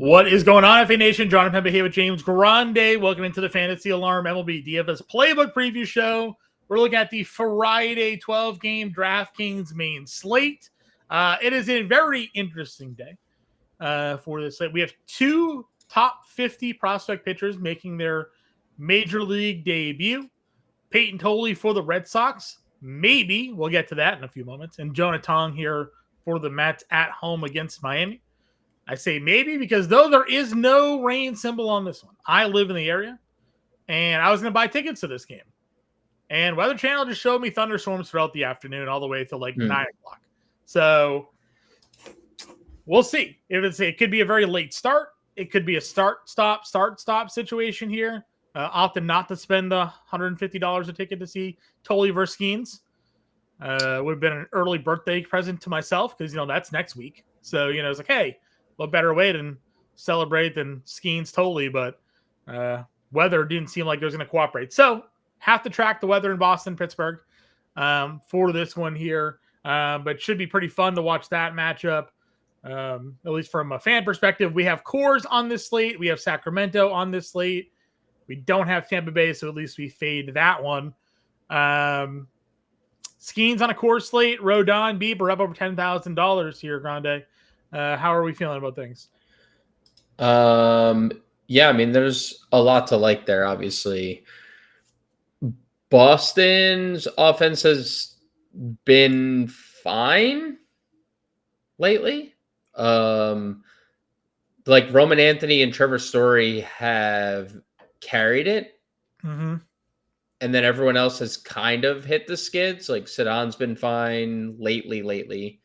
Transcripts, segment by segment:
What is going on, FA Nation? Jon Impemba here with James Grande. Welcome into the Fantasy Alarm MLB DFS Playbook Preview Show. We're looking at the Friday 12-game DraftKings main slate. It is a very interesting day for this slate. We have two top 50 prospect pitchers making their Major League debut. Peyton Tolley for the Red Sox. Maybe. We'll get to that in a few moments. And Jonah Tong here for the Mets at home against Miami. I say maybe because though there is no rain symbol on this one, I live in the area, and I was going to buy tickets to this game. And Weather Channel just showed me thunderstorms throughout the afternoon all the way to 9 o'clock. So we'll see. It could be a very late start. It could be a start-stop situation here. Opting not to spend $150 a ticket to see Tolley versus Skeens. Would have been an early birthday present to myself because, that's next week. So, it's like, hey, what better way than celebrate than Skeens Tolley, but weather didn't seem like it was going to cooperate. So have to track the weather in Boston, Pittsburgh for this one here. But should be pretty fun to watch that matchup, at least from a fan perspective. We have Coors on this slate. We have Sacramento on this slate. We don't have Tampa Bay, so at least we fade that one. Skeens on a Coors slate. Rodon, Bieber up over $10,000 here, Grande. How are we feeling about things? Yeah, there's a lot to like there, obviously. Boston's offense has been fine lately. Roman Anthony and Trevor Story have carried it. Mm-hmm. And then everyone else has kind of hit the skids. Like Sedon's been fine lately.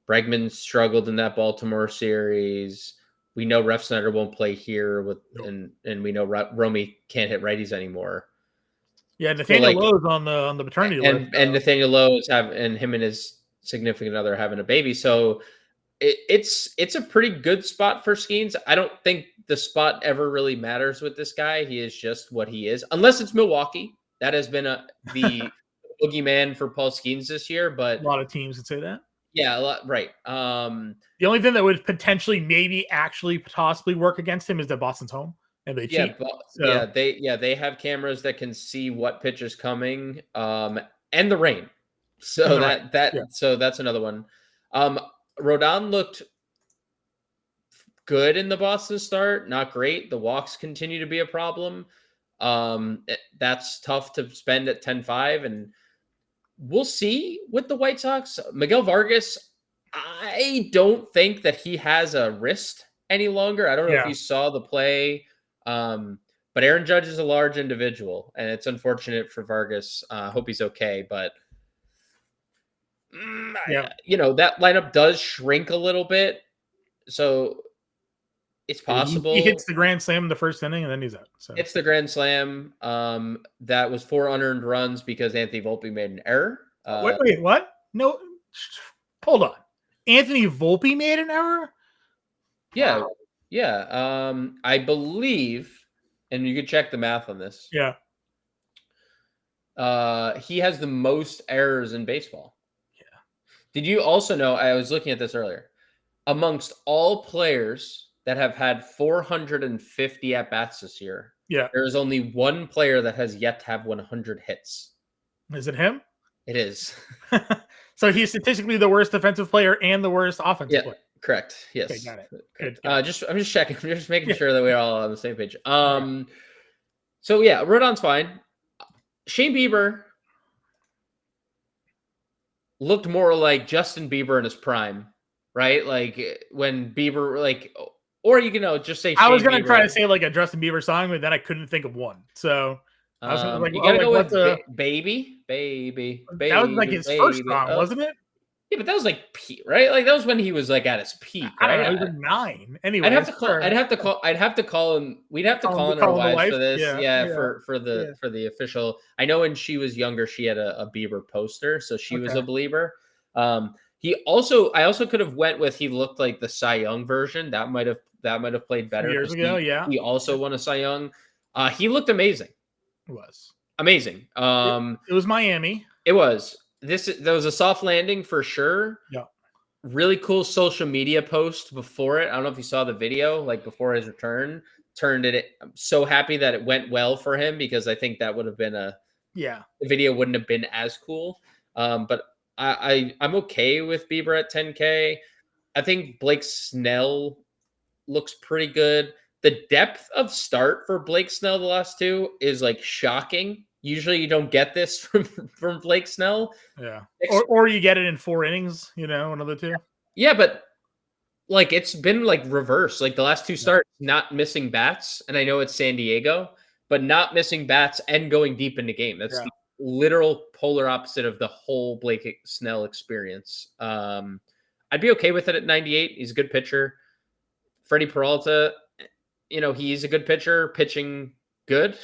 Bregman struggled in that Baltimore series. We know Ref Snyder won't play here and we know Romy can't hit righties anymore. Yeah, Nathaniel Lowe's on the paternity list. And Nathaniel Lowe and him and his significant other having a baby. So it's a pretty good spot for Skeens. I don't think the spot ever really matters with this guy. He is just what he is, unless it's Milwaukee. That has been the boogeyman for Paul Skeens this year. But a lot of teams would say that. Yeah, a lot, right. The only thing that would potentially maybe actually possibly work against him is that Boston's home and they cheat. They have cameras that can see what pitch is coming, and the rain. So so that's another one. Rodon looked good in the Boston start, not great. The walks continue to be a problem. That's tough to spend at 10-5, and we'll see with the White Sox. Miguel Vargas, I don't think that he has a wrist any longer. I don't know if you saw the play, but Aaron Judge is a large individual, and it's unfortunate for Vargas. Hope he's okay, but that lineup does shrink a little bit, so it's possible. He hits the grand slam in the first inning, and then he's out. So it's the grand slam. That was 4 unearned runs because Anthony Volpe made an error. Wait, what? No, hold on. Anthony Volpe made an error? Yeah, wow. Yeah. I believe, and you could check the math on this. Yeah. He has the most errors in baseball. Yeah. Did you also know? I was looking at this earlier. Amongst all players that have had 450 at-bats this year, there is only one player that has yet to have 100 hits. Is it him? It is. So he's statistically the worst defensive player and the worst offensive player. Correct. Yes. Okay, got it. Good. I'm just checking. I'm just making sure that we're all on the same page. So yeah, Rodon's fine. Shane Bieber looked more like Justin Bieber in his prime, right? Like when Bieber, or you can just say. I was gonna try to say a Justin Bieber song, but then I couldn't think of one. So I was you gotta go with baby. That was his first song, wasn't it? Yeah, but that was peak, right? That was when he was at his peak, right? I don't know, he was 9. Anyway, I'd have to call him. We'd have to call in our wives for this. For the official. I know when she was younger, she had a Bieber poster, so she was a believer. I also could have went with he looked like the Cy Young version. That might have played better years ago. He also won a Cy Young. He looked amazing. It was amazing. It was Miami. It was. There was a soft landing for sure. Yeah. really cool social media post before it. I don't know if you saw the video, like before his return. I'm so happy that it went well for him, because I think that would have been the video wouldn't have been as cool. But I'm okay with Bieber at 10K. I think Blake Snell looks pretty good. The depth of start for Blake Snell the last two is like shocking. Usually you don't get this from Blake Snell. Yeah. Or you get it in 4 innings, one of the two. Yeah, but like it's been like reverse. Like the last two starts, not missing bats, and I know it's San Diego, but not missing bats and going deep into game. That's the literal polar opposite of the whole Blake Snell experience. I'd be okay with it at 98. He's a good pitcher. Freddie Peralta, he's a good pitcher, pitching good.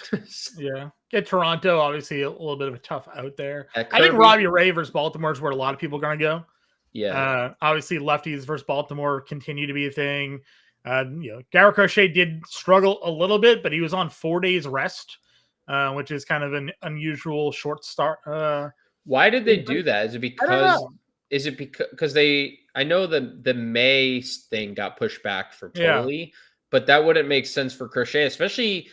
Yeah. Get Toronto, obviously a little bit of a tough out there. I Kirby, think Robbie Ray versus Baltimore is where a lot of people are going to go. Yeah. Obviously, lefties versus Baltimore continue to be a thing. Garrett Crochet did struggle a little bit, but he was on 4 days rest, which is kind of an unusual short start. Why did they do that? Is it because I know the May thing got pushed back for Tolley, but that wouldn't make sense for Crochet, especially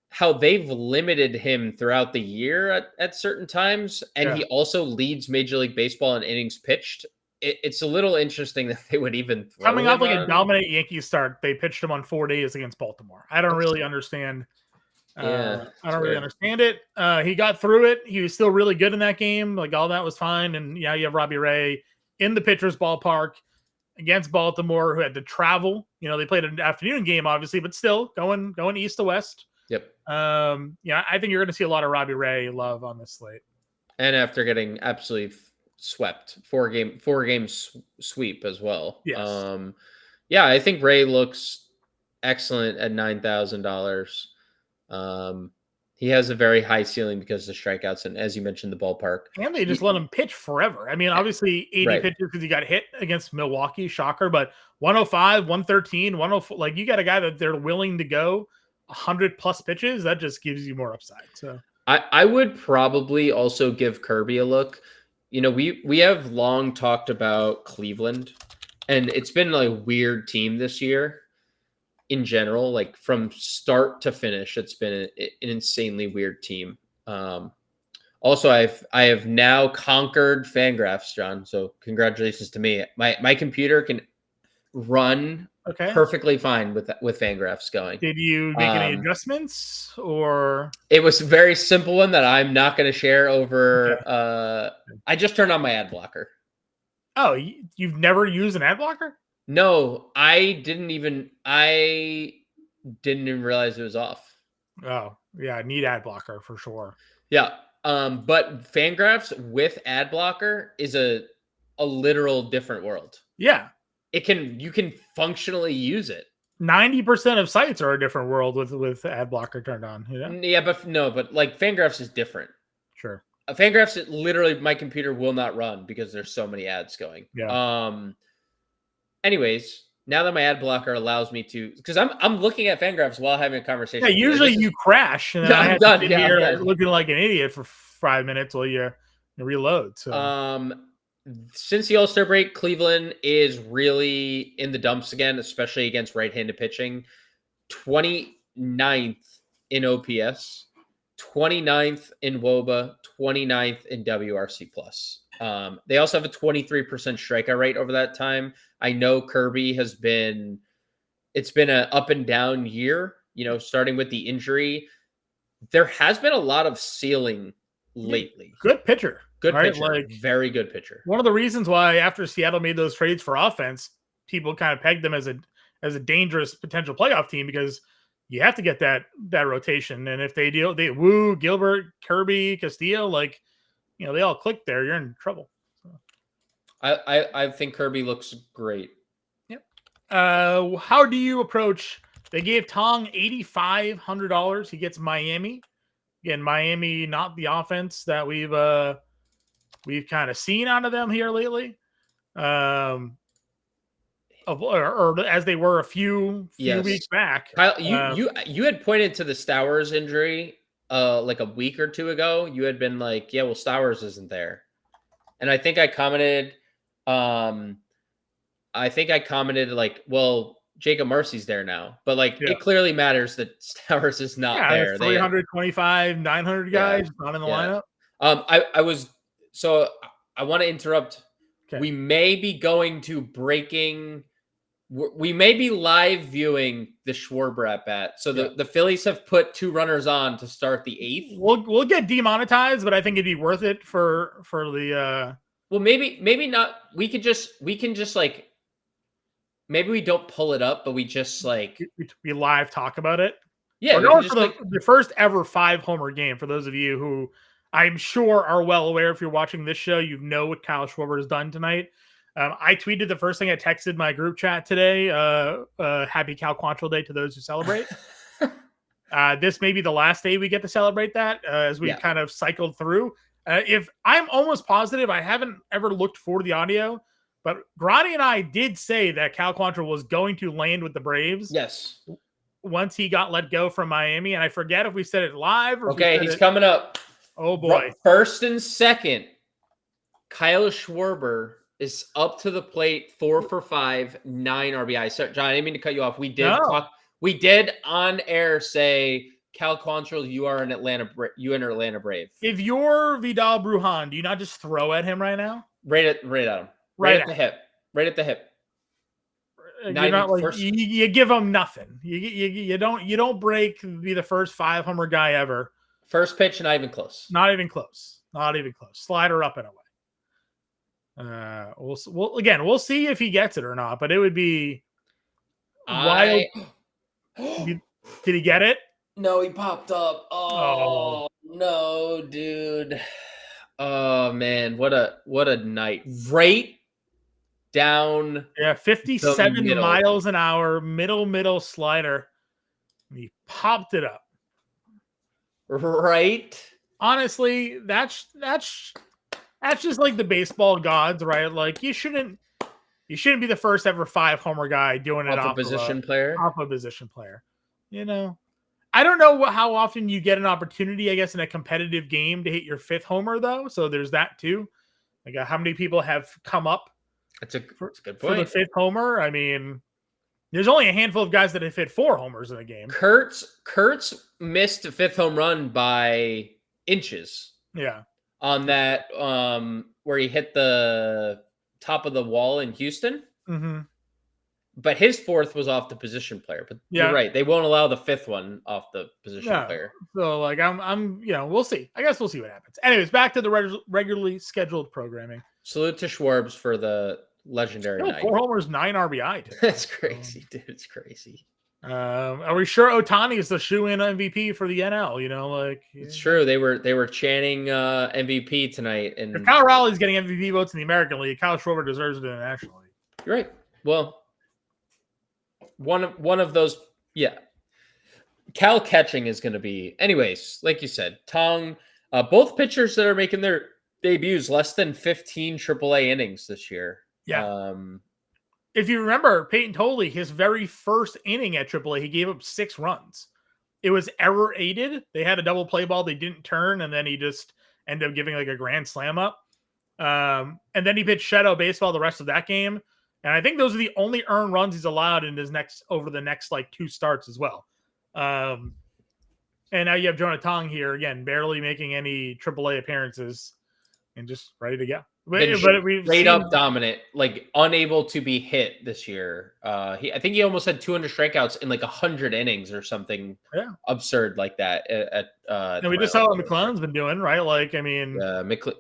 how they've limited him throughout the year at certain times. And he also leads Major League Baseball in innings pitched. It's a little interesting that they would even coming off like a dominant Yankees start. They pitched him on 4 days against Baltimore. I don't really understand. I don't really understand it. He got through it. He was still really good in that game. Like all that was fine. And you have Robbie Ray in the pitcher's ballpark against Baltimore, who had to travel. They played an afternoon game, obviously, but still going east to west. Yep. I think you're going to see a lot of Robbie Ray love on this slate. And after getting absolutely swept, four game sweep as well. Yes. I think Ray looks excellent at $9,000. He has a very high ceiling because of the strikeouts, and as you mentioned, the ballpark. And they just let him pitch forever. I mean, obviously 80 pitches because he got hit against Milwaukee, shocker, but 105, 113, 104. Like you got a guy that they're willing to go 100 plus pitches. That just gives you more upside. So I would probably also give Kirby a look. We have long talked about Cleveland, and it's been a weird team this year. In general, like from start to finish, it's been an insanely weird team. Also, I have now conquered Fangraphs, John. So congratulations to me. My computer can run perfectly fine with Fangraphs going. Did you make any adjustments, or it was a very simple one that I'm not going to share over? I just turned on my ad blocker. Oh, you've never used an ad blocker? No, I didn't even realize it was off. Oh, yeah, I need ad blocker for sure. Yeah. But Fangraphs with ad blocker is a literal different world. Yeah. You can functionally use it. 90% of sites are a different world with ad blocker turned on. Yeah, but like Fangraphs is different. Sure. Fangraphs, literally my computer will not run because there's so many ads going. Yeah. Anyways, now that my ad blocker allows me to, because I'm looking at Fangraphs while having a conversation. Yeah, usually you crash, and I had to sit here looking like an idiot for 5 minutes while you reload. So, since the All-Star break, Cleveland is really in the dumps again, especially against right-handed pitching. 29th in OPS, 29th in WOBA, 29th in WRC+. They also have a 23% strikeout rate over that time. I know Kirby it's been an up and down year, starting with the injury. There has been a lot of ceiling lately. Good pitcher. Pitcher. Very good pitcher. One of the reasons why after Seattle made those trades for offense, people kind of pegged them as a dangerous potential playoff team, because you have to get that rotation. And if they Gilbert, Kirby, Castillo, they all click there, you're in trouble. So. I think Kirby looks great. Yep. How do you approach? They gave Tong $8,500. He gets Miami. Again, Miami, not the offense that we've kind of seen out of them here lately. Or as they were a few weeks back. Kyle, you had pointed to the Stowers injury like a week or two ago. You had been like, yeah, well, Stowers isn't there. And I think I commented I think I commented like, well, Jacob Marcy's there now, but like Yeah. it clearly matters that Stowers is not there. 325, 900 Yeah, guys not in the yeah. lineup. I was so I want to interrupt. Okay. We may be going to breaking. We may be live viewing the Schwarber at bat. So the Phillies have put 2 runners on to start the 8th. We'll get demonetized, but I think it'd be worth it for the. Well, maybe not. We can just like maybe we don't pull it up, but we just like we live talk about it. Yeah, we're going for the first ever 5-homer game. For those of you who I'm sure are well aware, if you're watching this show, you know what Kyle Schwarber has done tonight. I tweeted the first thing I texted my group chat today. Happy Cal Quantrill Day to those who celebrate. This may be the last day we get to celebrate that as we kind of cycled through. If I'm almost positive, I haven't ever looked for the audio, but Grande and I did say that Cal Quantrill was going to land with the Braves. Yes. Once he got let go from Miami, and I forget if we said it live or okay, he's coming up. Oh boy. First and second, Kyle Schwarber is up to the plate, 4 for 5, 9 RBI. So, John, I didn't mean to cut you off. We did on air say, Cal Quantrill, you are an Atlanta Brave. If you're Vidal Brujan, do you not just throw at him right now? Right at him. Right at the hip. Right at the hip. You're not like you give him nothing. You don't be the first 5-homer guy ever. First pitch, not even close. Not even close. Slider up and away. We'll see if he gets it or not. But it would be wild. Did he get it? No, he popped up. Oh no, dude. Oh man, what a night. Right down. 57 miles an hour, middle slider. And he popped it up. Right. Honestly, that's just like the baseball gods, right? Like you shouldn't be the first ever 5-homer guy doing it off a position player. You know, I don't know how often you get an opportunity, I guess, in a competitive game to hit your 5th homer, though. So there's that too. Like how many people have come up? That's a good point. For the 5th homer. I mean, there's only a handful of guys that have hit 4 homers in a game. Kurtz missed a 5th home run by inches. Yeah. On that, where he hit the top of the wall in Houston. Mm-hmm. But his 4th was off the position player. But you're right; they won't allow the 5th one off the position player. So, like, I'm, we'll see. I guess we'll see what happens. Anyways, back to the regularly scheduled programming. Salute to Schwarbs for the legendary night. 4 homers, 9 RBI. That's crazy, dude. It's crazy. Are we sure Ohtani is the shoe-in MVP for the NL? It's true. They were chanting MVP tonight, and if Kyle Raleigh's getting MVP votes in the American League, Kyle Schwarber deserves it in the National League. You're right. Well, one of those, yeah. Cal catching is going to be, anyways. Like you said, Tong. Both pitchers that are making their debuts less than 15 AAA innings this year. Yeah. If you remember, Peyton Tolle, his very first inning at AAA, he gave up 6 runs. It was error aided. They had a double play ball they didn't turn, and then he just ended up giving like a grand slam up. And then he pitched shadow baseball the rest of that game. And I think those are the only earned runs he's allowed in his over the next like 2 starts as well. And now you have Jonah Tong here again, barely making any AAA appearances and just ready to go. But we've straight up dominant, like unable to be hit this year. I think he almost had 200 strikeouts in like 100 innings or something absurd like that. And we just saw what McClellan's been doing, right? Like, I mean,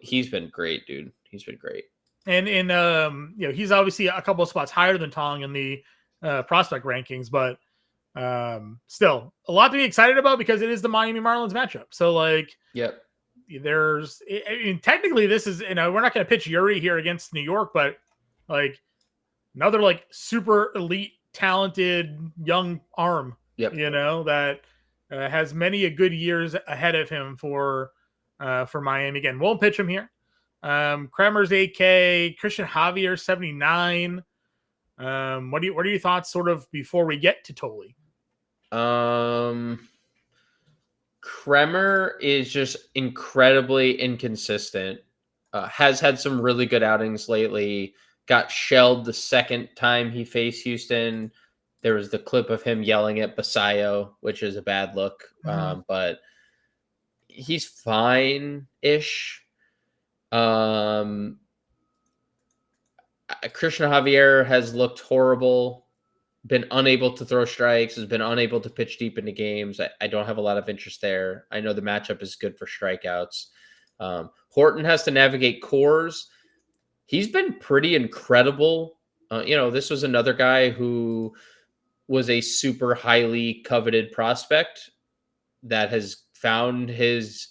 he's been great, dude. He's been great. And he's obviously a couple of spots higher than Tong in the prospect rankings, but still a lot to be excited about because it is the Miami Marlins matchup. So like, yep. Technically this is, we're not going to pitch Yuri here against New York, but like another like super elite, talented young arm, that has many a good years ahead of him for Miami. Again, won't pitch him here. Kremer's 8K, Christian Javier 79. What are your thoughts sort of before we get to Tolle? Kremer is just incredibly inconsistent. Has had some really good outings lately. got shelled the second time he faced Houston. There was the clip of him yelling at Basayo, which is a bad look, but he's fine-ish. Christian Javier has looked horrible, been unable to throw strikes, has been unable to pitch deep into games. I don't have a lot of interest there. I know the matchup is good for strikeouts. Horton has to navigate cores. He's been pretty incredible. This was another guy who was a super highly coveted prospect that has found his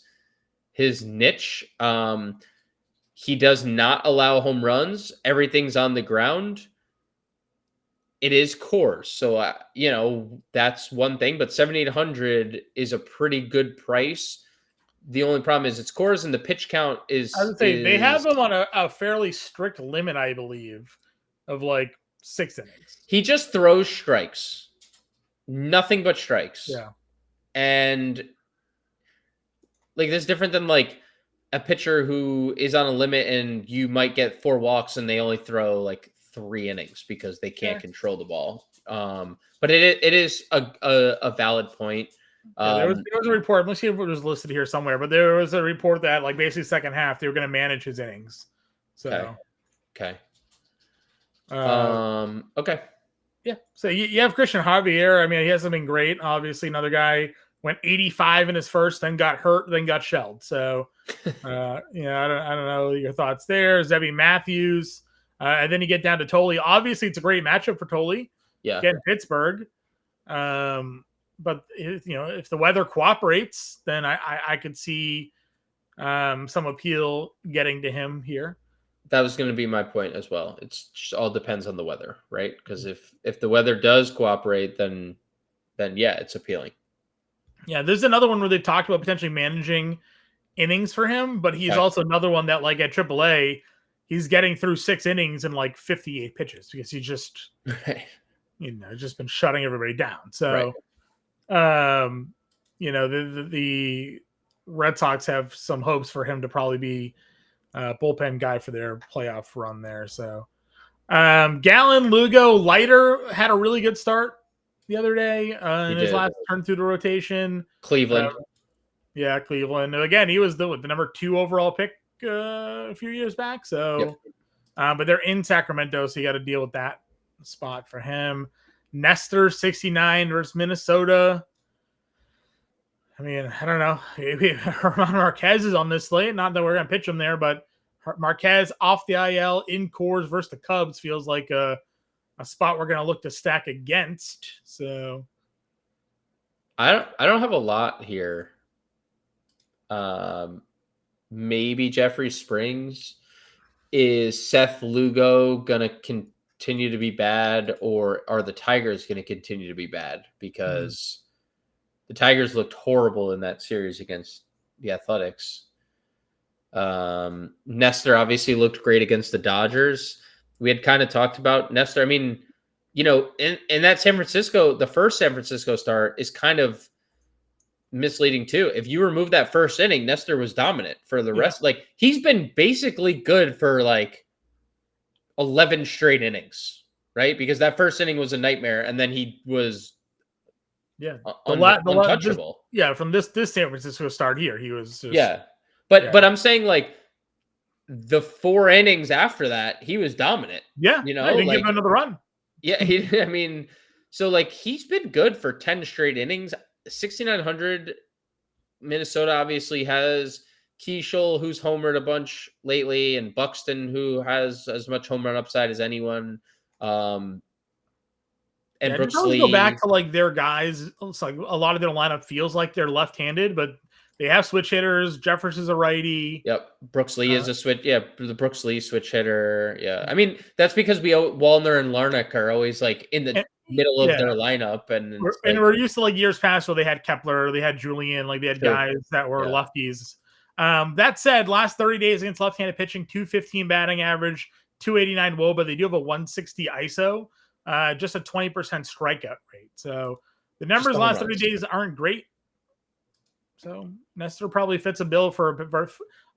niche. He does not allow home runs. Everything's on the ground. It is cores. So, that's one thing, but 7,800 is a pretty good price. The only problem is it's cores and the pitch count is. I would say they have him on a fairly strict limit, I believe, of like 6 innings. He just throws strikes. Nothing but strikes. Yeah. And like that's different than like a pitcher who is on a limit and you might get 4 walks and they only throw like 3 innings because they can't control the ball. But it is a valid point. There was a report. Let's see if it was listed here somewhere, but there was a report that like basically second half they were going to manage his innings. So okay. Yeah. So you have Christian Javier. I mean, he hasn't been great. Obviously, another guy went 85 in his first, then got hurt, then got shelled. So, I don't know your thoughts there. Zebby Matthews, and then you get down to Tolley. Obviously, it's a great matchup for Tolley. Yeah. Again, Pittsburgh. But if the weather cooperates, then I could see some appeal getting to him here. That was going to be my point as well. It's just all depends on the weather, right? Because if the weather does cooperate, then yeah, it's appealing. Yeah, there's another one where they talked about potentially managing innings for him, but he's also another one that like at AAA, he's getting through 6 innings in like 58 pitches because he's just just been shutting everybody down. So, the Red Sox have some hopes for him to probably be bullpen guy for their playoff run there. So Gallon, Lugo, Leiter had a really good start the other day in his last turn through the rotation. Cleveland. Cleveland. Again, he was the number 2 overall pick a few years back. So, but they're in Sacramento, so you got to deal with that spot for him. Nestor 69 versus Minnesota. I mean, I don't know. Herman Marquez is on this slate. Not that we're going to pitch him there, but Marquez off the IL in cores versus the Cubs feels like a spot we're going to look to stack against. So I don't have a lot here. Maybe Jeffrey Springs. Is Seth Lugo going to continue to be bad, or are the Tigers going to continue to be bad? Because the Tigers looked horrible in that series against the Athletics. Nestor obviously looked great against the Dodgers. We had kind of talked about Nestor. I mean, in that San Francisco, the first San Francisco start is kind of misleading too. If you remove that first inning, Nestor was dominant for the rest. Like he's been basically good for like 11 straight innings, right? Because that first inning was a nightmare, and then he was untouchable. From this San Francisco start here, he was just, But I'm saying like the 4 innings after that, he was dominant. Yeah, give him another run. Yeah, so like he's been good for 10 straight innings. 6,900. Minnesota obviously has Keishel, who's homered a bunch lately, and Buxton, who has as much home run upside as anyone. And Brooks Lee. Go back to like their guys. It's like a lot of their lineup feels like they're left-handed, but they have switch hitters. Jefferson's a righty. Yep. Brooks Lee is a switch. Yeah, the Brooks Lee switch hitter. Yeah. I mean, that's because Wallner and Larnach are always like in the middle of their lineup. And we're used to like years past where they had Kepler, they had Julian, like they had guys that were lefties. That said, last 30 days against left-handed pitching, 215 batting average, 289 WOBA. They do have a 160 ISO, just a 20% strikeout rate. So the numbers last 30 days aren't great. So Nestor probably fits a bill for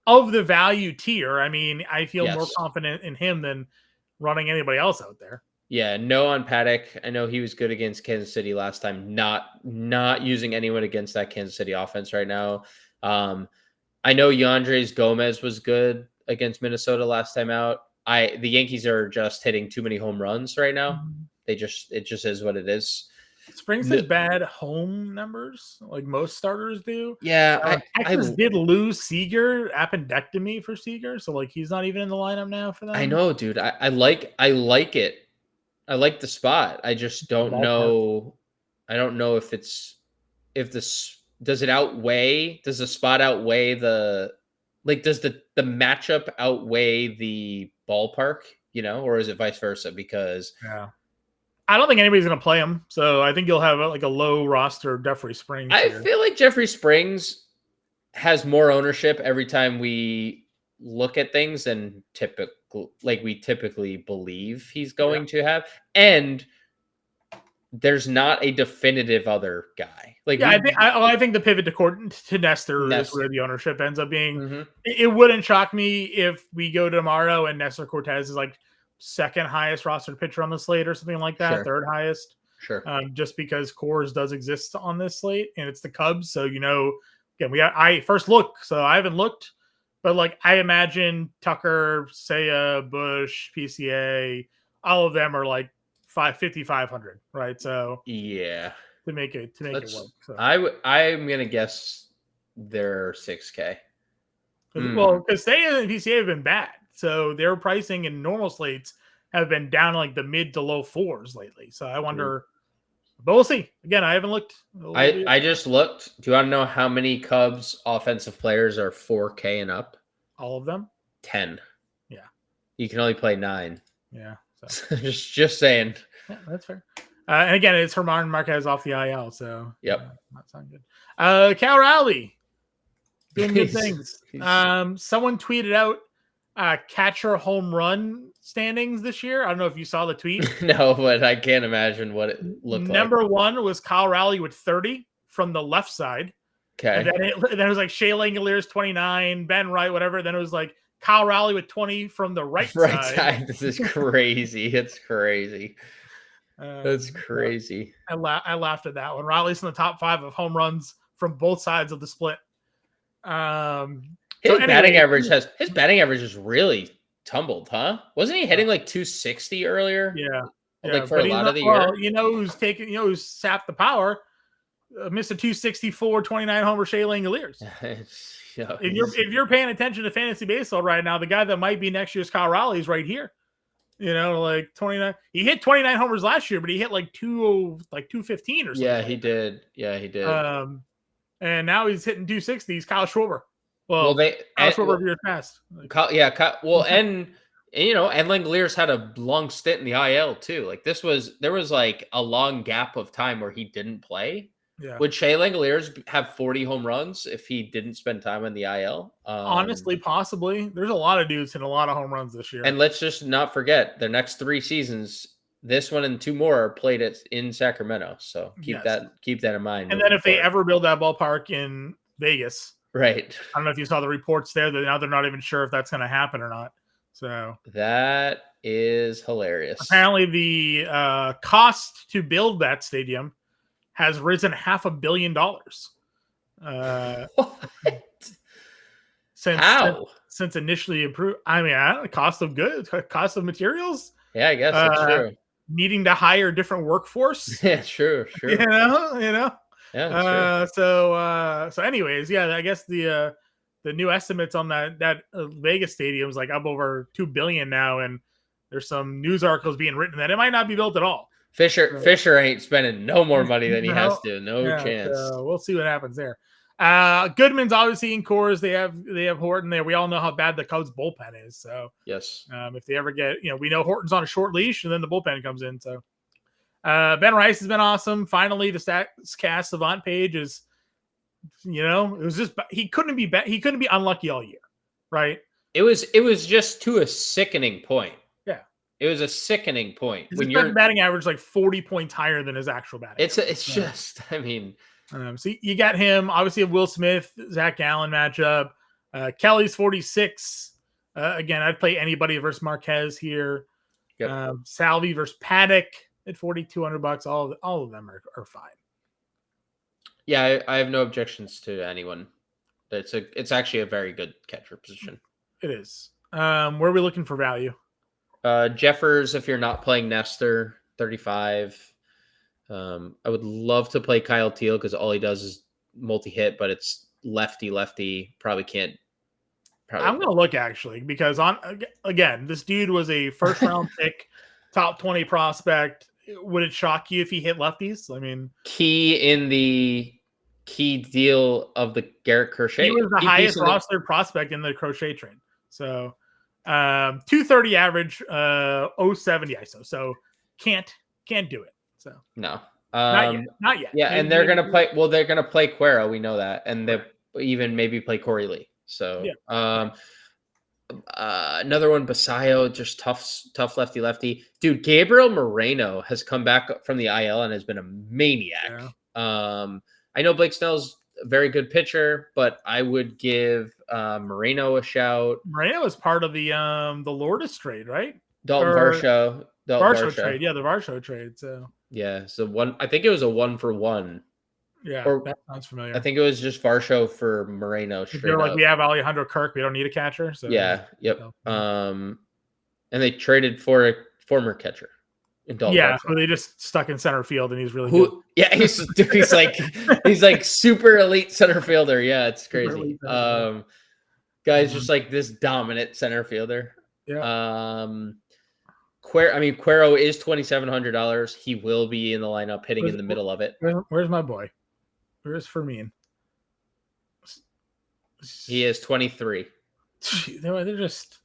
of the value tier. I mean, I feel more confident in him than running anybody else out there. Yeah, no on Paddock. I know he was good against Kansas City last time. Not using anyone against that Kansas City offense right now. I know Yandres Gomez was good against Minnesota last time out. The Yankees are just hitting too many home runs right now. It just is what it is. Springs has bad home numbers, like most starters do. Yeah, Texas did lose Seager, appendectomy for Seager, so like he's not even in the lineup now for them. I know, dude. I like it. I like the spot. I just don't know. I don't know if does the spot outweigh the does the matchup outweigh the ballpark, or is it vice versa? Because I don't think anybody's going to play him. So I think you'll have like a low roster Jeffrey Springs. I feel like Jeffrey Springs has more ownership every time we look at things than we typically believe he's going to have. And there's not a definitive other guy. I think the pivot to Nestor is where the ownership ends up being. It wouldn't shock me if we go tomorrow and Nestor Cortez is like second highest rostered pitcher on the slate or something like that, third highest. Sure. Just because Coors does exist on this slate and it's the Cubs. So, again, I first look, so I haven't looked, but like I imagine Tucker, Seiya, Bush, PCA, all of them are like 5,500, right? So yeah, to make it work. So. I'm gonna guess they're 6K. Well, because Seiya and PCA have been bad, so their pricing in normal slates have been down like the mid to low fours lately. So I wonder, but we'll see. Again, I haven't looked. I just looked. Do you want to know how many Cubs offensive players are 4K and up? All of them? 10. Yeah. You can only play 9. Yeah. So. just saying. Yeah, that's fair. And again, it's Herman Marquez off the IL, so not sound good. Cal Raleigh doing good things. Someone tweeted out catcher home run standings this year. I don't know if you saw the tweet. No, but I can't imagine what it looked like. Number one was Kyle Raleigh with 30 from the left side. Okay. And then it was like Shea Langoliers 29, Ben Wright, whatever. Then it was like Kyle Raleigh with 20 from the right side. This is crazy. It's crazy. That's crazy. I laughed at that one. Raleigh's in the top 5 of home runs from both sides of the split. His batting average is really tumbled, huh? Wasn't he hitting like 260 earlier? Yeah. For a lot of the year. Who's sapped the power? Missed a 264, 29 homer Shea Langoliers. If you're paying attention to fantasy baseball right now, the guy that might be next year's Kyle Raleigh is right here. Like 29. He hit 29 homers last year, but he hit like 215 or something. Yeah, he did. And now he's hitting 260. He's Kyle Schwarber. Kyle Schwarber of years past. And Langoliers had a long stint in the IL too. Like there was like a long gap of time where he didn't play. Yeah. Would Shea Langoliers have 40 home runs if he didn't spend time in the IL? Honestly, possibly. There's a lot of dudes hitting a lot of home runs this year. And let's just not forget the next 3 seasons. This one and 2 more are played in Sacramento. So keep that in mind. And then if they ever build that ballpark in Vegas, right? I don't know if you saw the reports there that now they're not even sure if that's going to happen or not. So that is hilarious. Apparently, the cost to build that stadium has risen $500 million. What? Since initially improved. I mean, cost of goods, cost of materials. Yeah, I guess that's true. Needing to hire a different workforce. Yeah, true. You know. Yeah. So anyways, I guess the new estimates on that Vegas stadium is like up over $2 billion now, and there's some news articles being written that it might not be built at all. Fisher ain't spending no more money than he has to. No chance. We'll see what happens there. Goodman's obviously in Coors. They have Horton there. We all know how bad the Cubs bullpen is. So yes, if they ever get, we know Horton's on a short leash, and then the bullpen comes in. So Ben Rice has been awesome. Finally, the stats cast Savant page is, it was just he couldn't be unlucky all year, right? It was just to a sickening point. It was a sickening point. When your batting average like 40 points higher than his actual batting. It's just, I mean. So you got him, obviously, a Will Smith, Zach Gallen matchup. Kelly's 46. Again, I'd play anybody versus Marquez here. Yep. Salvi versus Paddock at $4,200. All of them are fine. Yeah, I have no objections to anyone. It's actually a very good catcher position. It is. Where are we looking for value? Jeffers, if you're not playing Nestor, 35. I would love to play Kyle Teal because all he does is multi-hit, but it's lefty. Probably can't. I'm going to look actually because again, this dude was a first round pick, top 20 prospect. Would it shock you if he hit lefties? I mean, key deal of the Garrett Crochet. He was the highest rostered prospect in the Crochet trade. So 230 average, 070 ISO. So can't do it. So no. Not yet. Yeah, and they're gonna play. Well, they're gonna play Cuero. We know that, and they even maybe play Corey Lee. So, another one, Basayo, just tough lefty. Dude, Gabriel Moreno has come back from the IL and has been a maniac. Yeah. I know Blake Snell's a very good pitcher, but I would give Moreno a shout. Moreno is part of the Lourdes trade, right? Dalton Varsho trade. Yeah, the Varsho trade. So yeah, so I think it was a 1-for-1. Yeah, that sounds familiar. I think it was just Varsho for Moreno. They're like, we have Alejandro Kirk, we don't need a catcher. So yeah, yep. And they traded for a former catcher. Yeah, so they just stuck in center field, and he's really good. Yeah, he's like super elite center fielder. Yeah, it's crazy. Guy's just like this dominant center fielder. Yeah. Cuero is $2,700. He will be in the lineup, hitting in the middle of it. Where's my boy? Where's Fermin? He is 23. They're just.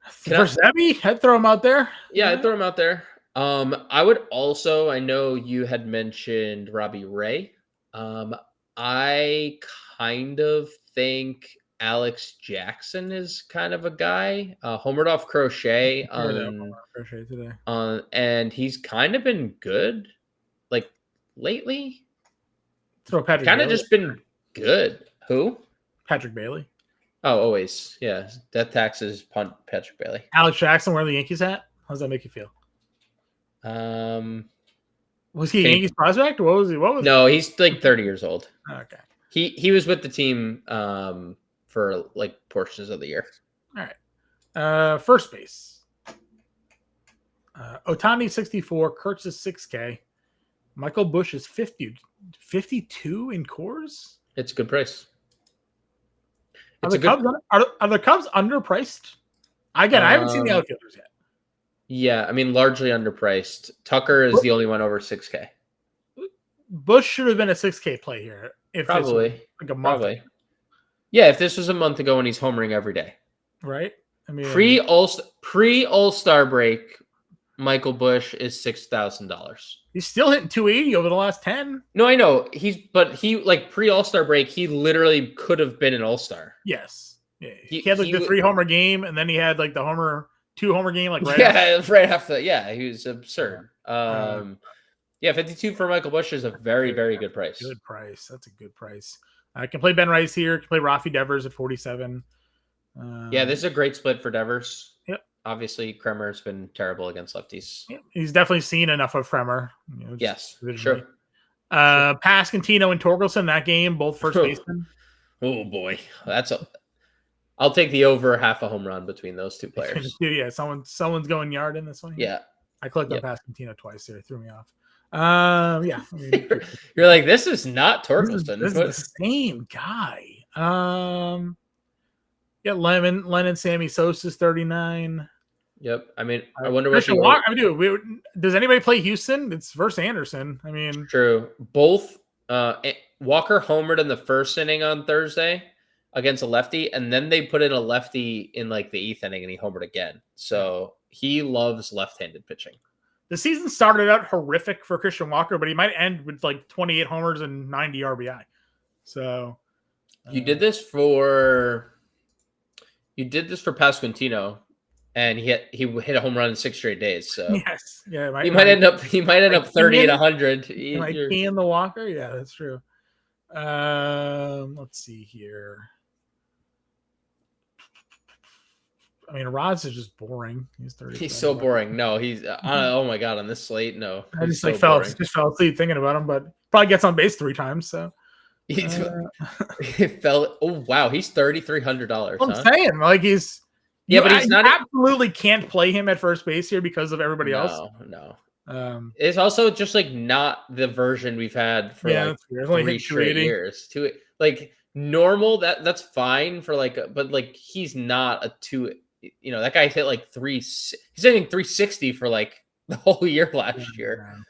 For Zebby, I'd throw him out there. Yeah, I'd throw him out there. I would also, I know you had mentioned Robbie Ray. I kind of think Alex Jackson is kind of a guy. Homered off Crochet today. And he's kind of been good, like lately. Throw Patrick. Kind of just been good. Who? Patrick Bailey. Oh, always. Yeah. Death taxes punt Patrick Bailey. Alex Jackson, where are the Yankees at? How does that make you feel? Was he a Yankees prospect? What was he? No, he's like 30 years old. Okay. He was with the team for like portions of the year. All right. First base. Otani 64, Kurtz is 6K. Michael Busch is 52 in cores. It's a good price. Are the Cubs underpriced? Again, I haven't seen the outfielders yet. Yeah, I mean, largely underpriced. Tucker is the only one over 6K. Busch should have been a 6K play here. Probably. Like a month. Probably. Yeah, if this was a month ago and he's homering every day. Right? I mean, pre All-Star break, Michael Busch is $6,000. He's still hitting 280 over the last 10. No, I know. But like pre All-Star break, he literally could have been an All-Star. Yes. Yeah. He had like the 3-homer game, and then he had like the 2-homer game, like right after. Right after. Yeah, he was absurd. Yeah, 52 for Michael Busch is a very, very good price. Good price. That's a good price. I can play Ben Rice here. Can play Rafi Devers at 47. Yeah, this is a great split for Devers. Yep. Obviously, Kremer's been terrible against lefties. Yep. He's definitely seen enough of Kremer. Yes, sure. Pasquantino and Torkelson, that game, both first basemen. Oh, boy. I'll take the over half a home run between those two players. Yeah, someone's going yard in this one. Yeah. I clicked on Pasquantino twice there. It threw me off. Yeah. I mean, you're like, this is not Torkelson. This is the same guy. Yeah, Lennon, Sammy Sosa's 39. Yep. I mean, I wonder what does anybody play Houston? It's versus Anderson. I mean, true. Both Walker homered in the first inning on Thursday against a lefty, and then they put in a lefty in like the 8th inning, and he homered again. So he loves left-handed pitching. The season started out horrific for Christian Walker, but he might end with like 28 homers and 90 RBI. So you did this for Pasquantino, and he hit a home run in 6 straight days. So yes, yeah, he might end up 30 and 100. Like Ian the Walker, yeah, that's true. Let's see here. I mean, Roz is just boring. He's 30. He's so boring. No, he's oh my god, on this slate, no. I just so fell boring. asleep thinking about him, but probably gets on base 3 times. So he fell. Oh wow, he's $3,300. I'm saying like he's but he's not absolutely can't play him at first base here because of everybody else. No. It's also just like not the version we've had for like 3 straight years. Like normal, that's fine for like, but like he's not a 2. That guy hit like 3. He's hitting 360 for like the whole year last year.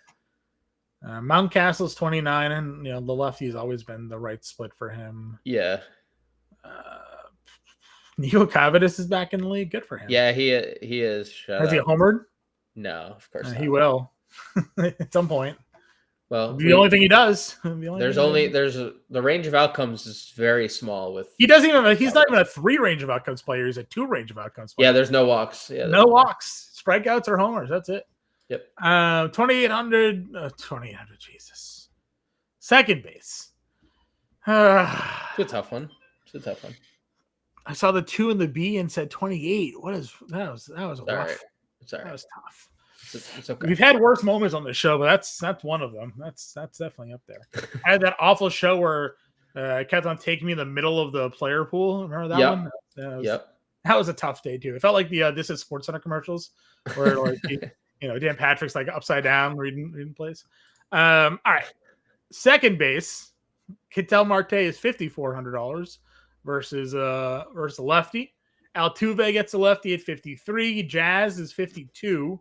Mountcastle's 29, and the lefty's always been the right split for him. Yeah. Nico Cavadas is back in the league. Good for him. Yeah, he is. Has he homered? No, of course not. He will at some point. Well, the only thing he does. There's the range of outcomes is very small with. He doesn't even. He's not even a 3 range of outcomes player. He's a 2 range of outcomes player. Yeah, there's no walks. Yeah, no walks. Strikeouts or homers. That's it. Yep. 2,800. 2,800. Jesus. Second base. It's a tough one. I saw the 2 and the B and said 28. What is that? Was rough. Right. That was tough. It's okay. We've had worse moments on the show, but that's one of them. That's definitely up there. I had that awful show where I kept on taking me in the middle of the player pool. Remember that one? That was a tough day too. It felt like the This Is Sports Center commercials where like Dan Patrick's like upside down reading plays. All right. Second base, Ketel Marte is $5,400 versus a lefty. Altuve gets a lefty at 53. Jazz is 52.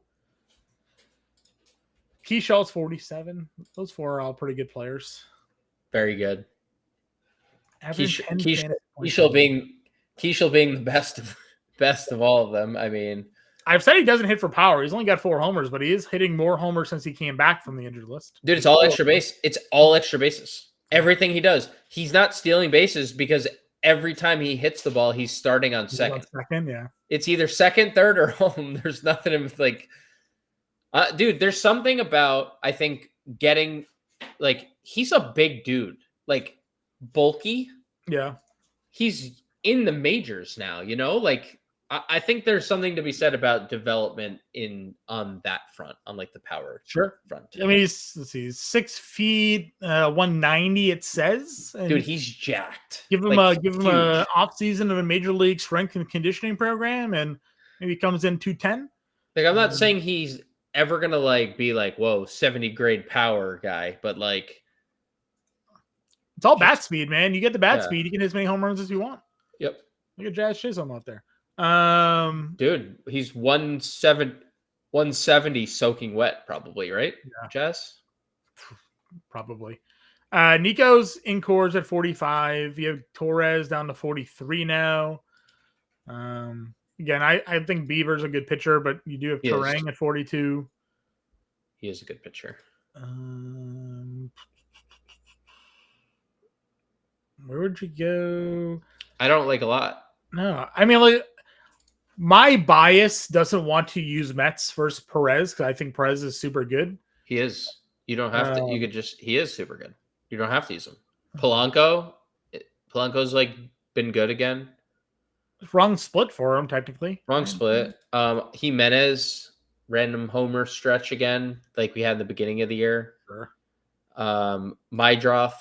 Keyshawn's 47. Those 4 are all pretty good players. Very good. Keyshaw being the best of all of them. I mean, I've said he doesn't hit for power. He's only got 4 homers, but he is hitting more homers since he came back from the injured list. Dude, it's all extra base. It's all extra bases. Everything he does. He's not stealing bases because every time he hits the ball, he's starting on second. Yeah. It's either second, third, or home. There's nothing in like. Dude, there's something about, I think, getting, like, he's a big dude, like, bulky. Yeah. He's in the majors now, like, I think there's something to be said about development on that front, on, like, the power front. I mean, he's 6 feet, 190, it says. And dude, he's jacked. Give him a off season of a major league strength and conditioning program, and maybe he comes in 210. Like, I'm not saying he's ever gonna like be like, whoa, 70 grade power guy, but like it's all bat speed, man. You get the bat speed, you can hit as many home runs as you want. Yep. Look at Jazz Chisholm out there. Dude, he's 170 soaking wet, probably, right? Yeah. Jazz? Probably. Nico's in cores at 45. You have Torres down to 43 now. Again, I think Bieber's a good pitcher, but you do have Terang at 42. He is a good pitcher. Where would you go? I don't like a lot. No, I mean, like, my bias doesn't want to use Mets versus Perez because I think Perez is super good. He is. You don't have to. You could just. He is super good. You don't have to use him. Polanco's like been good again. Wrong split for him, technically. Wrong split. Jimenez, random homer stretch again, like we had in the beginning of the year. Sure. Mydroth,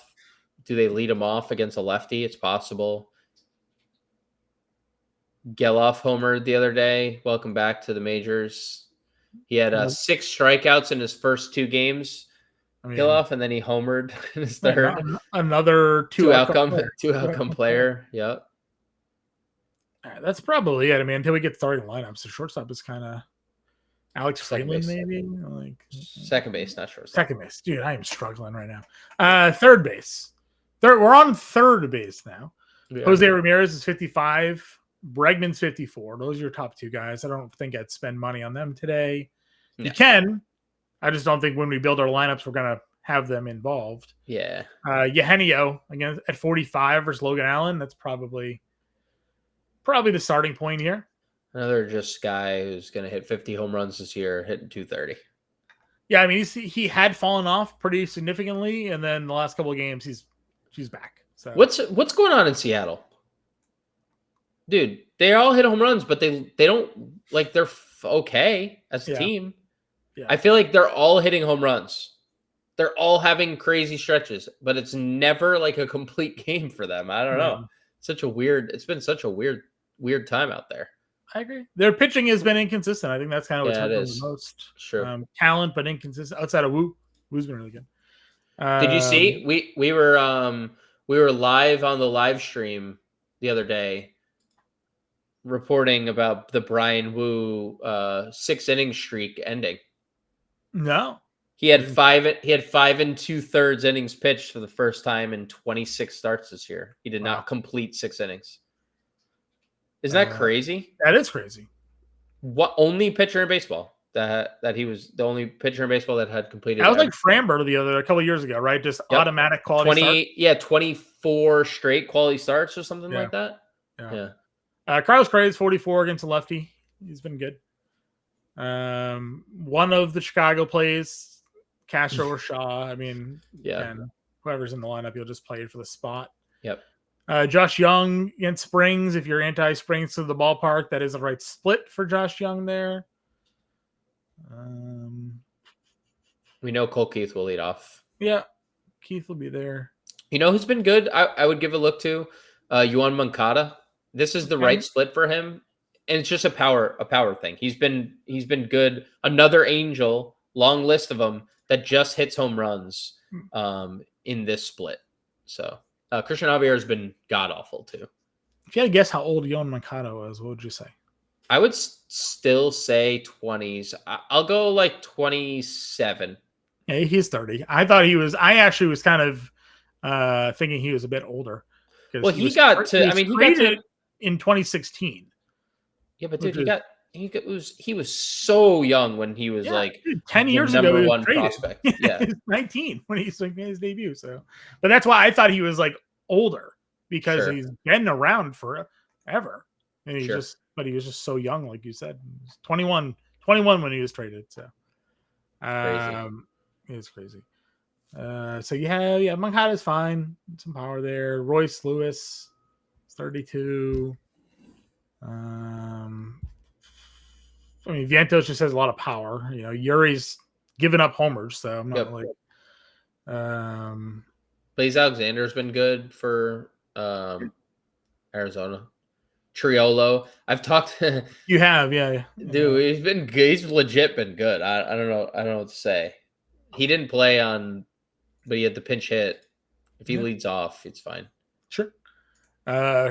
do they lead him off against a lefty? It's possible. Geloff homered the other day. Welcome back to the majors. He had 6 strikeouts in his first 2 games. Geloff, and then he homered in his third. Another two outcome player. Yep. That's probably it. I mean, until we get starting lineups, the shortstop is kind of Alex Freeland, maybe. Like second base, not shortstop. Second base, dude. I am struggling right now. Third base. We're on third base now. Yeah. Jose Ramirez is 55. Bregman's 54. Those are your top 2 guys. I don't think I'd spend money on them today. No. You can. I just don't think when we build our lineups, we're gonna have them involved. Yeah. Eugenio again at 45 versus Logan Allen. That's probably the starting point here. Another just guy who's going to hit 50 home runs this year, hitting 230. Yeah, I mean, he had fallen off pretty significantly, and then the last couple of games, he's back. So what's going on in Seattle? Dude, they all hit home runs, but they don't like they're okay as a Yeah. team. Yeah. I feel like they're all hitting home runs. They're all having crazy stretches, but it's never like a complete game for them. I don't know. Yeah. It's been such a weird time out there. I agree. Their pitching has been inconsistent. I think that's kind of what's Yeah, it hurt them the is. most. Sure. Talent, but inconsistent. Outside of Woo, Woo's been really good. Did you see? We were live on the live stream the other day, reporting about the Brian Wu 6-inning streak ending. No, He had 5 2/3 innings pitched for the first time in 26 starts this year. He did not complete 6 innings. Isn't that crazy? That is crazy. What only pitcher in baseball that he was the only pitcher in baseball that had completed. That was like Framber a couple of years ago, right? Just automatic quality 24 straight quality starts or something like that. Yeah. Carlos Correa's 44 against a lefty. He's been good. One of the Chicago plays, Castro or Shaw. I mean, and whoever's in the lineup, you'll just play it for the spot. Yep. Josh Young against Springs. If you're anti-Springs to the ballpark, that is the right split for Josh Young there. We know Cole Keith will lead off. Yeah, Keith will be there. You know who's been good? I would give a look to Yoan Moncada. This is the right split for him, and it's just a power thing. He's been good. Another Angel, long list of them that just hits home runs in this split. So Christian Javier has been god awful too. If you had to guess how old Yoan Moncada was, what would you say? I would still say 20s. I'll go like 27. Yeah, he's 30. I actually was kind of thinking he was a bit older. Well, he got to in 2016. Yeah, but dude, he was so young when he was 10 years number ago, one prospect. Yeah, he was 19 when he made his debut. So, but that's why I thought he was like older because he's been around forever, and he was just so young, like you said. He was 21 when he was traded. So, it's crazy. So you have Moncada's fine, some power there. Royce Lewis, 32. I mean, Vientos just has a lot of power. You know, Yuri's giving up homers, so I'm not like. Blaze Alexander's been good for Arizona. Triolo, I've talked. You have, dude. He's legit been good. I don't know what to say. He didn't play but he had the pinch hit. If he leads off, it's fine. Sure.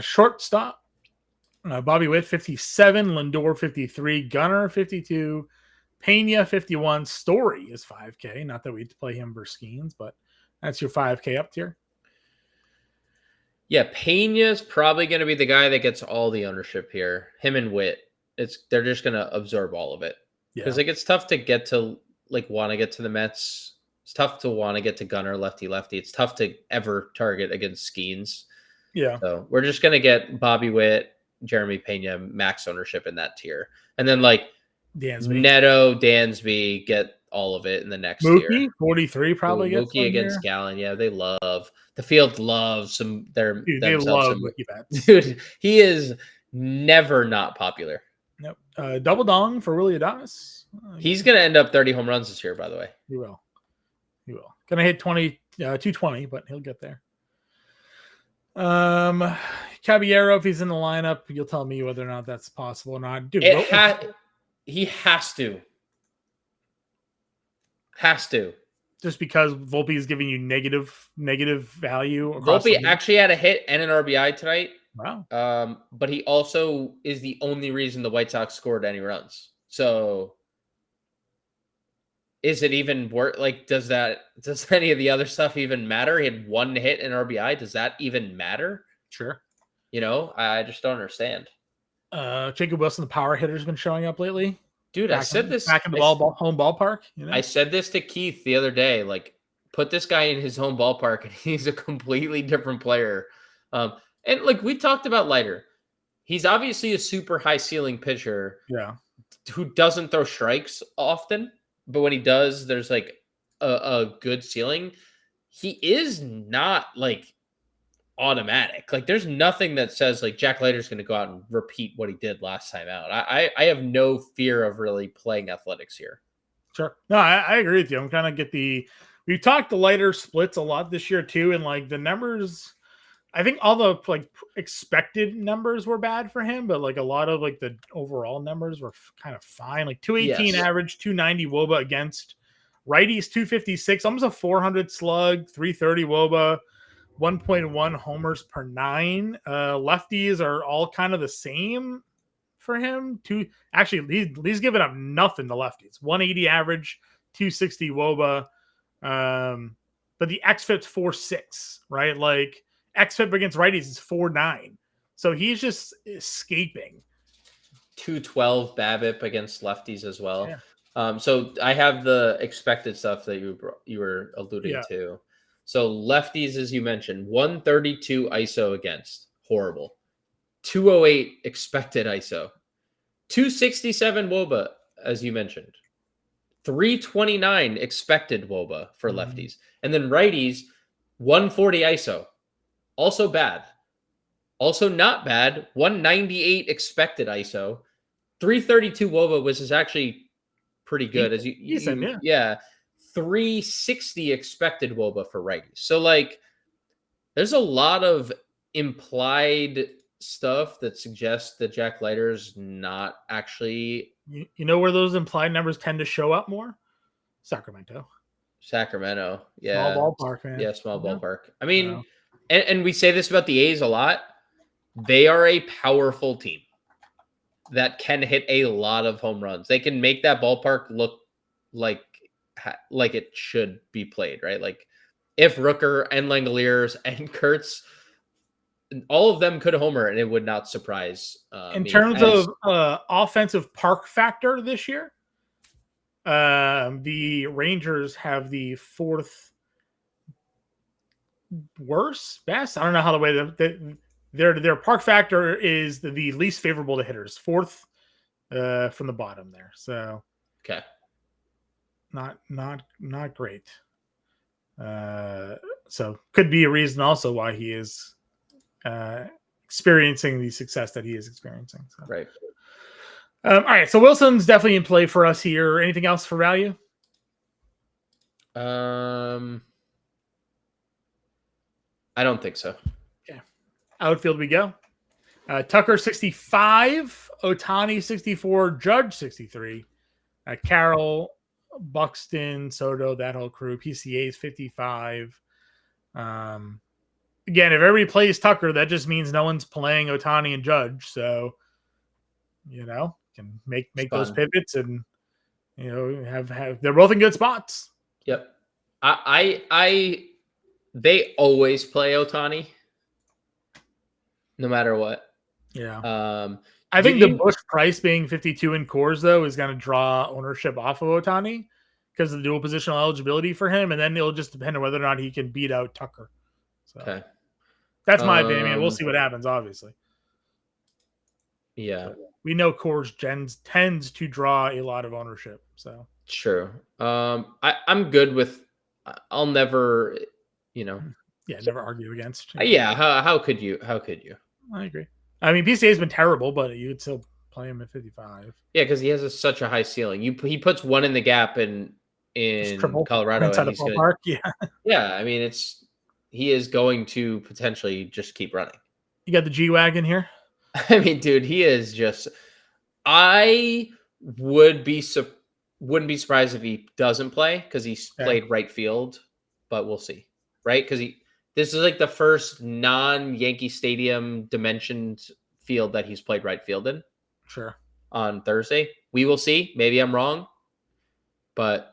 Shortstop. Bobby Witt, 57. Lindor, 53. Gunnar, 52. Pena, 51. Story is 5K. Not that we play him versus Skeens, but that's your 5K up tier. Yeah, Pena's probably going to be the guy that gets all the ownership here. Him and Witt. They're just going to absorb all of it. Because it's tough to get to want to get to the Mets. It's tough to want to get to Gunnar, lefty. It's tough to ever target against Skeens. Yeah. So we're just going to get Bobby Witt, Jeremy Pena, max ownership in that tier. And then Dansby. Neto, Dansby, get all of it in the next tier. 43 probably gets Mookie against Gallen. Yeah, they love. The field loves they love Mookie Betts. Dude, he is never not popular. Nope. Double dong for Willie Adames. He's going to end up 30 home runs this year, by the way. He will. Going to hit 220, but he'll get there. Caballero, if he's in the lineup, you'll tell me whether or not that's possible or not. Dude, he has to. Has to. Just because Volpe is giving you negative value. Volpe actually had a hit and an RBI tonight. Wow. But he also is the only reason the White Sox scored any runs. So is it even worth? Does any of the other stuff even matter? He had one hit and RBI. Does that even matter? Sure. I just don't understand. Jacob Wilson, the power hitter, has been showing up lately. Dude, I said this back in the home ballpark. I said this to Keith the other day. Put this guy in his home ballpark, and he's a completely different player. And we talked about Leiter. He's obviously a super high ceiling pitcher. Yeah. Who doesn't throw strikes often, but when he does, there's a good ceiling. He is not automatic. Like there's nothing that says like Jack Leiter's going to go out and repeat what he did last time out. I have no fear of really playing athletics here. Sure. No, I agree with you. I'm kind of we've talked the lighter splits a lot this year too. And like the numbers, I think all the like expected numbers were bad for him, but like a lot of like the overall numbers were kind of fine. Like 218 average, 290 WOBA against righties, 256, almost a 400 slug, 330 WOBA, 1.1 homers per 9. Lefties are all kind of the same for him. He's given up nothing to lefties. 180 average, 260 WOBA. But the xFIP's 4.6, right? Like xFIP against righties is 4.9. So he's just escaping. 212 BABIP against lefties as well. Yeah. So I have the expected stuff that you were alluding to. So lefties, as you mentioned, 132 ISO against, horrible. 208 expected ISO, 267 WOBA, as you mentioned, 329 expected WOBA for lefties, and then righties, 140 ISO, also bad. Also not bad, 198 expected ISO, 332 WOBA, which is actually pretty good. As you 360 expected WOBA for righties. So like, there's a lot of implied stuff that suggests that Jack Leiter's not actually. You know where those implied numbers tend to show up more? Sacramento, yeah, small ballpark, man. Yeah, small ballpark. I mean, and we say this about the A's a lot. They are a powerful team that can hit a lot of home runs. They can make that ballpark look like it should be played, right? Like if Rooker and Langoliers and Kurtz, all of them could homer, and it would not surprise in terms of offensive park factor this year. The Rangers have the 4th best. I don't know how the way that their park factor is the least favorable to hitters, 4th from the bottom there. So okay, not great. So could be a reason also why he is experiencing the success that he is experiencing. So. Right. All right. So Wilson's definitely in play for us here. Anything else for value? I don't think so. Okay. Outfield we go. Tucker 65, Ohtani 64, Judge 63, Carroll, Buxton, Soto, that whole crew. PCA is 55. Again, if everybody plays Tucker, that just means no one's playing Ohtani and Judge. So, can make those pivots and have they're both in good spots. Yep. They always play Ohtani, no matter what. Yeah. I think the Busch price being 52 in cores though is going to draw ownership off of Ohtani because of the dual positional eligibility for him, and then it'll just depend on whether or not he can beat out Tucker. So okay. That's my opinion. We'll see what happens, obviously. Yeah. But we know cores tends to draw a lot of ownership. So true. I'm good with. I'll never, never argue against. Yeah. How could you? I agree. I mean, PCA has been terrible, but you would still play him at 55. Yeah, because he has such a high ceiling. He puts one in the gap in Colorado, inside the ballpark. Yeah. I mean, he is going to potentially just keep running. You got the G-Wagon here? I mean, dude, he is just. I wouldn't be surprised if he doesn't play because he's played right field, but we'll see, right? Because this is like the first non-Yankee Stadium dimensioned field that he's played right field in. Sure. On Thursday, we will see. Maybe I'm wrong, but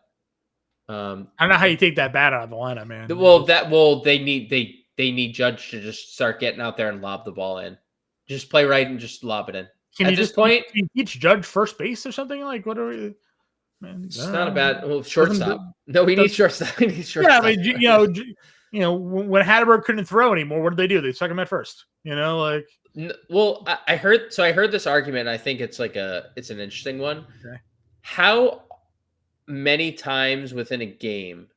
I don't know how you take that bat out of the lineup, man. They need Judge to just start getting out there and lob the ball in. Just play right and just lob it in. Can you teach Judge first base or something? Like, what are we? Man, it's not a bad shortstop. No, we need shortstop. We need shortstop. Yeah, I mean, when Hatterberg couldn't throw anymore, what did they do? They stuck him at first. Well, I heard this argument. I think it's it's an interesting one. Okay. How many times within a game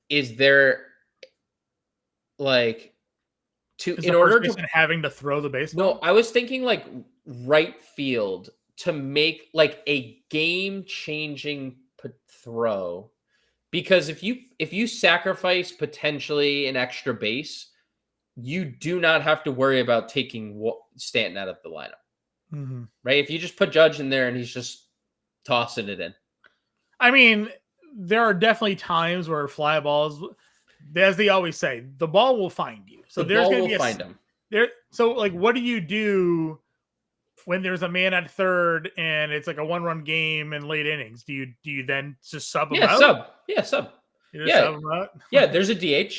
is there like in order to having to throw the baseball. No, I was thinking like right field to make like a game-changing throw. Because if you sacrifice potentially an extra base, you do not have to worry about taking Stanton out of the lineup, right? If you just put Judge in there and he's just tossing it in. I mean, there are definitely times where fly balls, as they always say, the ball will find you. So there's going to be find him. So like, what do you do when there's a man at third and it's like a 1-run game in late innings? Do you then just sub him out? Sub. Sub him out? Yeah, there's a DH.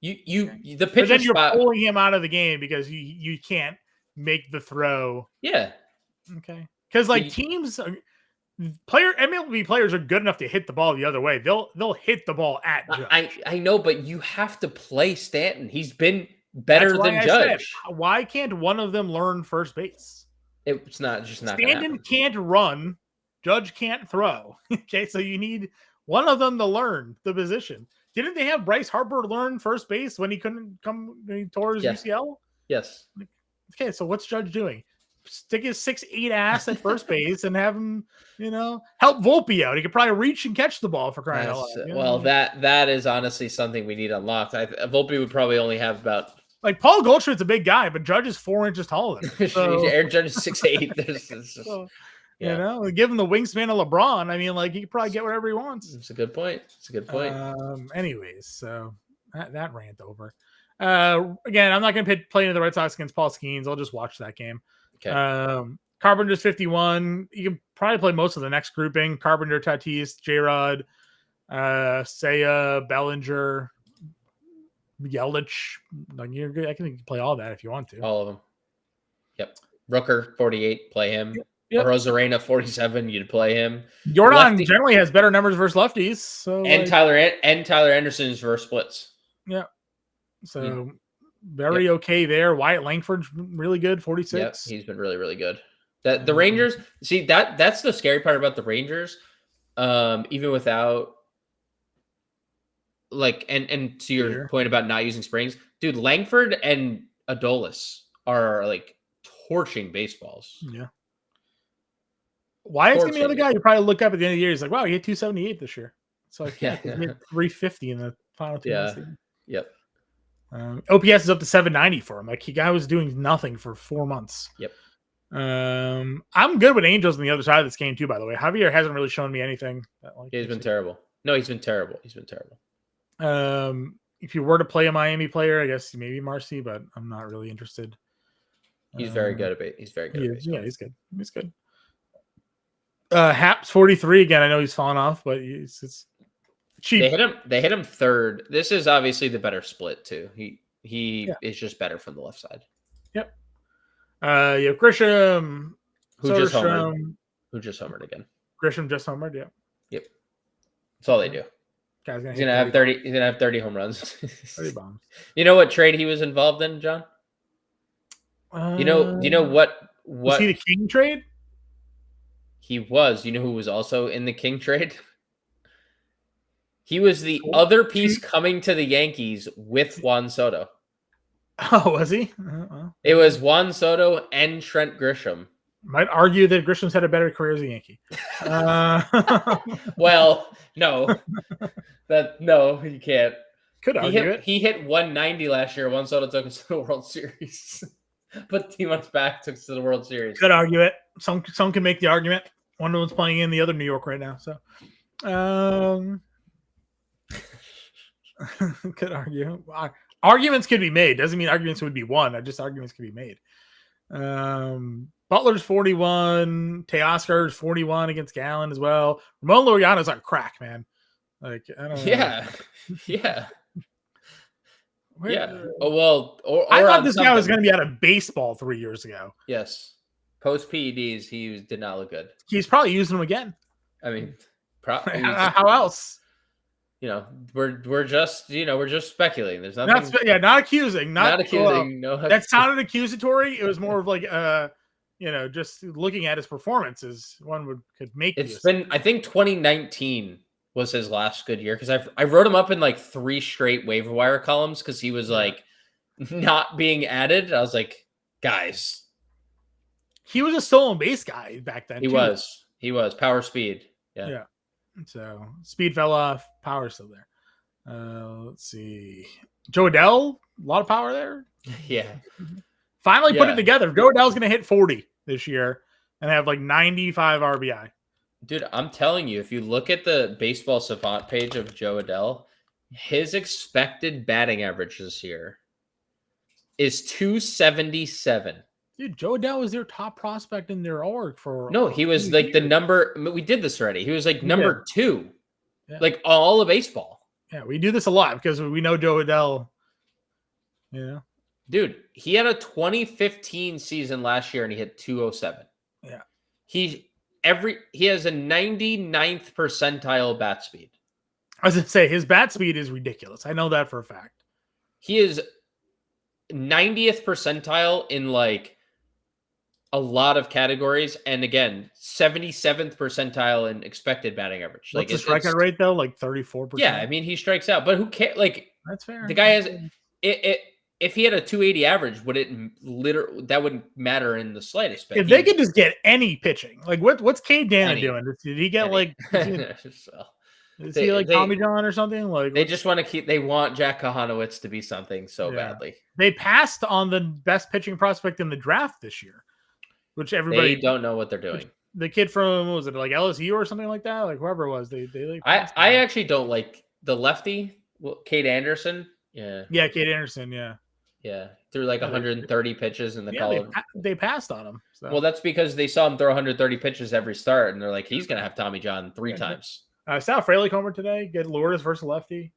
The pitcher, but then you're pulling him out of the game because you can't make the throw. Yeah. Okay. Because like MLB players are good enough to hit the ball the other way. They'll hit the ball at Judge. I know, but you have to play Stanton. He's been better than Judge. Why can't one of them learn first base? It's not Stanton can't run. Judge can't throw. Okay, so you need one of them to learn the position. Didn't they have Bryce Harper learn first base when he couldn't come when he tore his UCL? Yes. Okay, so what's Judge doing? Stick his 6'8" ass at first base and have him, help Volpe out. He could probably reach and catch the ball for crying out loud. Well, that is honestly something we need unlocked. Volpe would probably only have about like Paul Goldschmidt's a big guy, but Judge is 4 inches taller than him. So, Aaron Judge is 6'8". Give him the wingspan of LeBron. I mean, like he could probably get whatever he wants. It's a good point. Anyways, so that rant over. Again, I'm not going to play into the Red Sox against Paul Skeens. I'll just watch that game. Okay. Carpenter's 51. You can probably play most of the next grouping. Carpenter, Tatis, J-Rod, Seiya, Bellinger, Yelich. Like you're good. I can play all that if you want to. All of them. Yep. Rooker 48. Play him. Yep. Rosarena 47. You'd play him. Jordan generally has better numbers versus lefties. So Tyler Anderson's versus splits. Yeah. So very okay there. Wyatt Langford's really good. 46. Yep. He's been really, really good. The Rangers. See that's the scary part about the Rangers. Even without. Like and to your point about not using springs, dude, Langford and Adolis are like torching baseballs. Yeah. Wyatt's gonna be the other guy you probably look up at the end of the year. He's like, wow, he hit 278 this year. So he hit 350 in the final 2 months. Yep. OPS is up to 790 for him. Like guy was doing nothing for 4 months. Yep. I'm good with Angels on the other side of this game too. By the way, Javier hasn't really shown me anything. He's been terrible. No, he's been terrible. If you were to play a Miami player, I guess maybe Marcy, but I'm not really interested. He's very good at it. He's very good. Yeah, he's good. He's good. Haps 43 again. I know he's fallen off, but it's cheap. They hit him third. This is obviously the better split too. He is just better from the left side. Yep. You have Grisham, who just homered again. Grisham just homered. Yeah. Yep. That's all they do. He's gonna have 30. He's gonna have 30 home runs. 30 bombs. You know what trade he was involved in, John? You know what? Was he the King trade? He was. You know who was also in the King trade? He was the other piece coming to the Yankees with Juan Soto. Oh, was he? It was Juan Soto and Trent Grisham. Might argue that Grisham's had a better career as a Yankee. Well, no. No, you can't. Could argue it. He hit 190 last year. Juan Soto took us to the World Series. But 2 months back took us to the World Series. Could argue it. Some can make the argument. One of them's playing in the other New York right now. So could argue. Arguments could be made. Doesn't mean arguments would be won. Just arguments could be made. Butler's 41. Teoscar's 41 against Gallen as well. Ramon Laureano's on crack, man. Like, I don't know. Yeah. Oh, well, I thought this guy was going to be out of baseball 3 years ago. Yes. Post PEDs, he did not look good. He's probably using them again. I mean, how else? We're just speculating. There's nothing. Not accusing. Not accusing. No, that sounded accusatory. It was more of like just looking at his performances, one could make. It's been, I think 2019 was his last good year because I wrote him up in like 3 straight waiver wire columns because he was like not being added. I was like, guys. He was a stolen base guy back then. He was power speed. Yeah. So speed fell off, power still there. Let's see. Joe Adell, a lot of power there. Yeah. Finally put it together. Joe Adell's going to hit 40 this year and have like 95 RBI. Dude, I'm telling you, if you look at the Baseball Savant page of Joe Adell, his expected batting average this year is 277. Dude, Joe Adell was their top prospect in their org for. No, he was like the number. We did this already. He was like number 2, like all of baseball. Yeah, we do this a lot because we know Joe Adell. Yeah, dude, he had a 2015 season last year and he hit 207. Yeah, he has a 99th percentile bat speed. I was gonna say his bat speed is ridiculous. I know that for a fact. He is 90th percentile in like a lot of categories, and again, 77th percentile in expected batting average. What's the strikeout rate though? Like 34%. Yeah, I mean he strikes out, but who cares? Like that's fair. The guy has it. If he had a 280 average, would it literally that wouldn't matter in the slightest? If they could just get any pitching, like what's Cade Dana doing? Did he get like? Is he like Tommy John or something? Like they just want to keep. They want Jack Kahanowitz to be something so badly. They passed on the best pitching prospect in the draft this year, which everybody don't know what they're doing. The kid from what was it like LSU or something like that? Like whoever it was, they like. I actually don't like the lefty, Cade Anderson. Yeah, Cade Anderson. Yeah, threw like 130 pitches in the college. They passed on him. So. Well, that's because they saw him throw 130 pitches every start, and they're like, he's gonna have Tommy John 3 times. Sal Fraley Comer today. Get Lourdes versus lefty.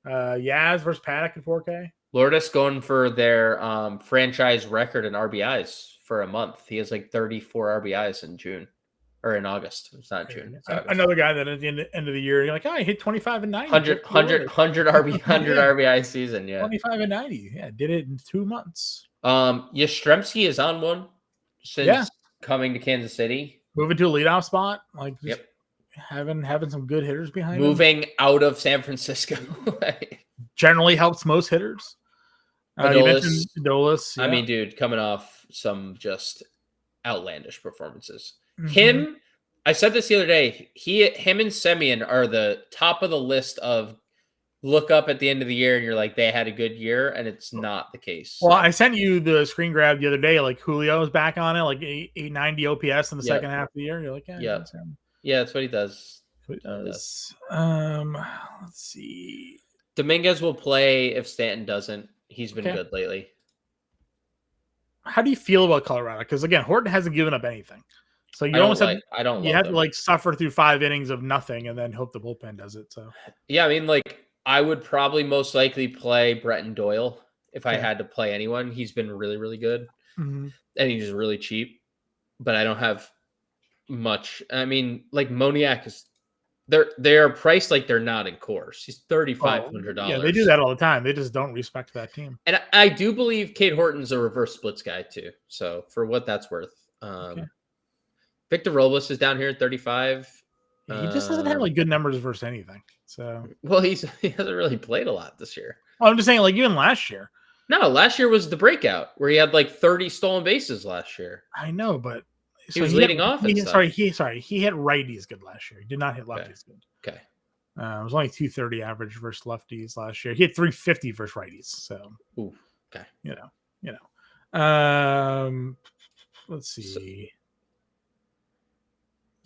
Yaz versus Paddock in 4K. Lourdes going for their franchise record in RBIs for a month. He has like 34 RBIs in June or in August. It's not June. It's another guy that at the end of the year, you're like, I hit 25 and 90. 100 RBI season. Yeah. 25 and 90. Yeah. Did it in 2 months. Yastrzemski is on one since coming to Kansas City. Moving to a leadoff spot. Like, having some good hitters behind him. Moving out of San Francisco. Generally helps most hitters. You mentioned Adolis. I mean, dude, coming off some just outlandish performances. Him, I said this the other day. Him and Semien are the top of the list of look up at the end of the year and you're like, they had a good year, and it's not the case. Well, I sent you the screen grab the other day. Like Julio was back on it, like 890 OPS in the second half of the year. You're like, yeah, that's what he does. Let's see. Dominguez will play if Stanton doesn't. He's been good lately. How do you feel about Colorado? Because again, Horton hasn't given up anything. So you almost have to like suffer through 5 innings of nothing and then hope the bullpen does it. So yeah, I mean, like I would probably most likely play Bretton Doyle if I had to play anyone. He's been really, really good, and he's really cheap. But I don't have much. I mean, like Moniak is. They're priced like they're not in course. He's $3,500. Yeah, they do that all the time. They just don't respect that team. And I do believe Cade Horton's a reverse splits guy too. So for what that's worth, Victor Robles is down here at 35. He just doesn't have like good numbers versus anything. So well, he hasn't really played a lot this year. Oh, I'm just saying, like even last year. No, last year was the breakout where he had like 30 stolen bases last year. I know, but. He was leading off. He hit righties good last year. He did not hit lefties good. Okay. It was only 230 average versus lefties last year. He hit 350 versus righties. So, okay. Let's see.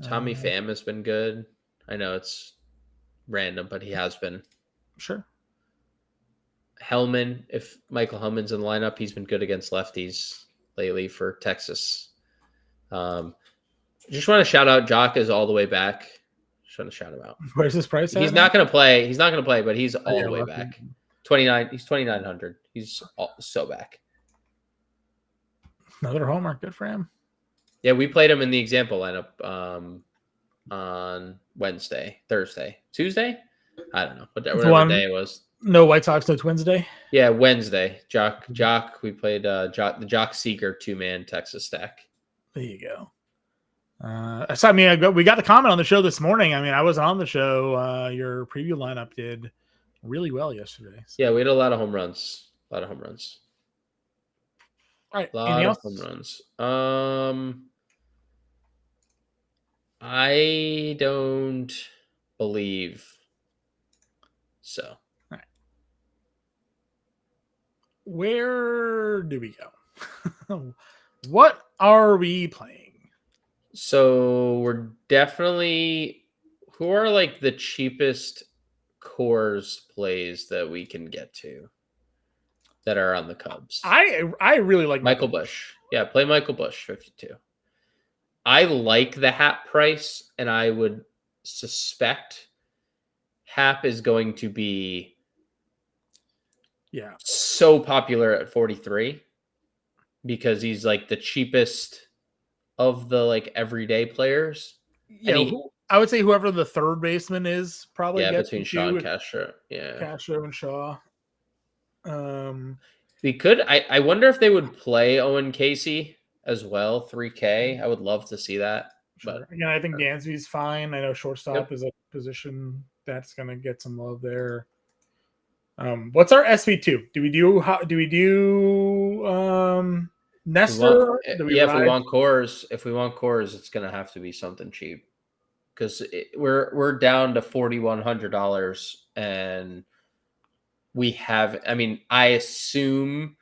Tommy Pham has been good. I know it's random, but he has been. Sure. Hellman, if Michael Hellman's in the lineup, he's been good against lefties lately for Texas. Just want to shout out Jock is all the way back. Just want to shout him out. Where's his price? He's not going to play. He's not going to play, but he's all the way back. 29. He's 2,900. He's so back. Another homer. Good for him. Yeah, we played him in the example lineup on Thursday, Tuesday. I don't know, whatever day it was. No White Sox, no Twins day. Yeah, Wednesday. Jock. We played the Jock Seeger 2-man Texas stack. There you go. So, I mean, we got the comment on the show this morning. I mean, I wasn't on the show. Your preview lineup did really well yesterday. So. Yeah, we had a lot of home runs. All right. A lot Anything of else? home runs. I don't believe so. All right. Where do we go? What are we playing? So we're definitely who are like the cheapest cores plays that we can get to that are on the Cubs. I really like Michael Busch. Yeah, play Michael Busch 52. I like the Hap price, and I would suspect Hap is going to be so popular at 43 because he's like the cheapest of the like everyday players. Yeah, I would say whoever the third baseman is probably gets between Shaw and Castro. Yeah, Castro and Shaw. We could. I wonder if they would play Owen Casey as well. 3K. I would love to see that. Sure. But I think Dansby's fine. I know shortstop is a position that's going to get some love there. What's our SV2? Do we do Nestor? If we want cores, it's going to have to be something cheap because we're down to $4,100 and we have. I mean, I assume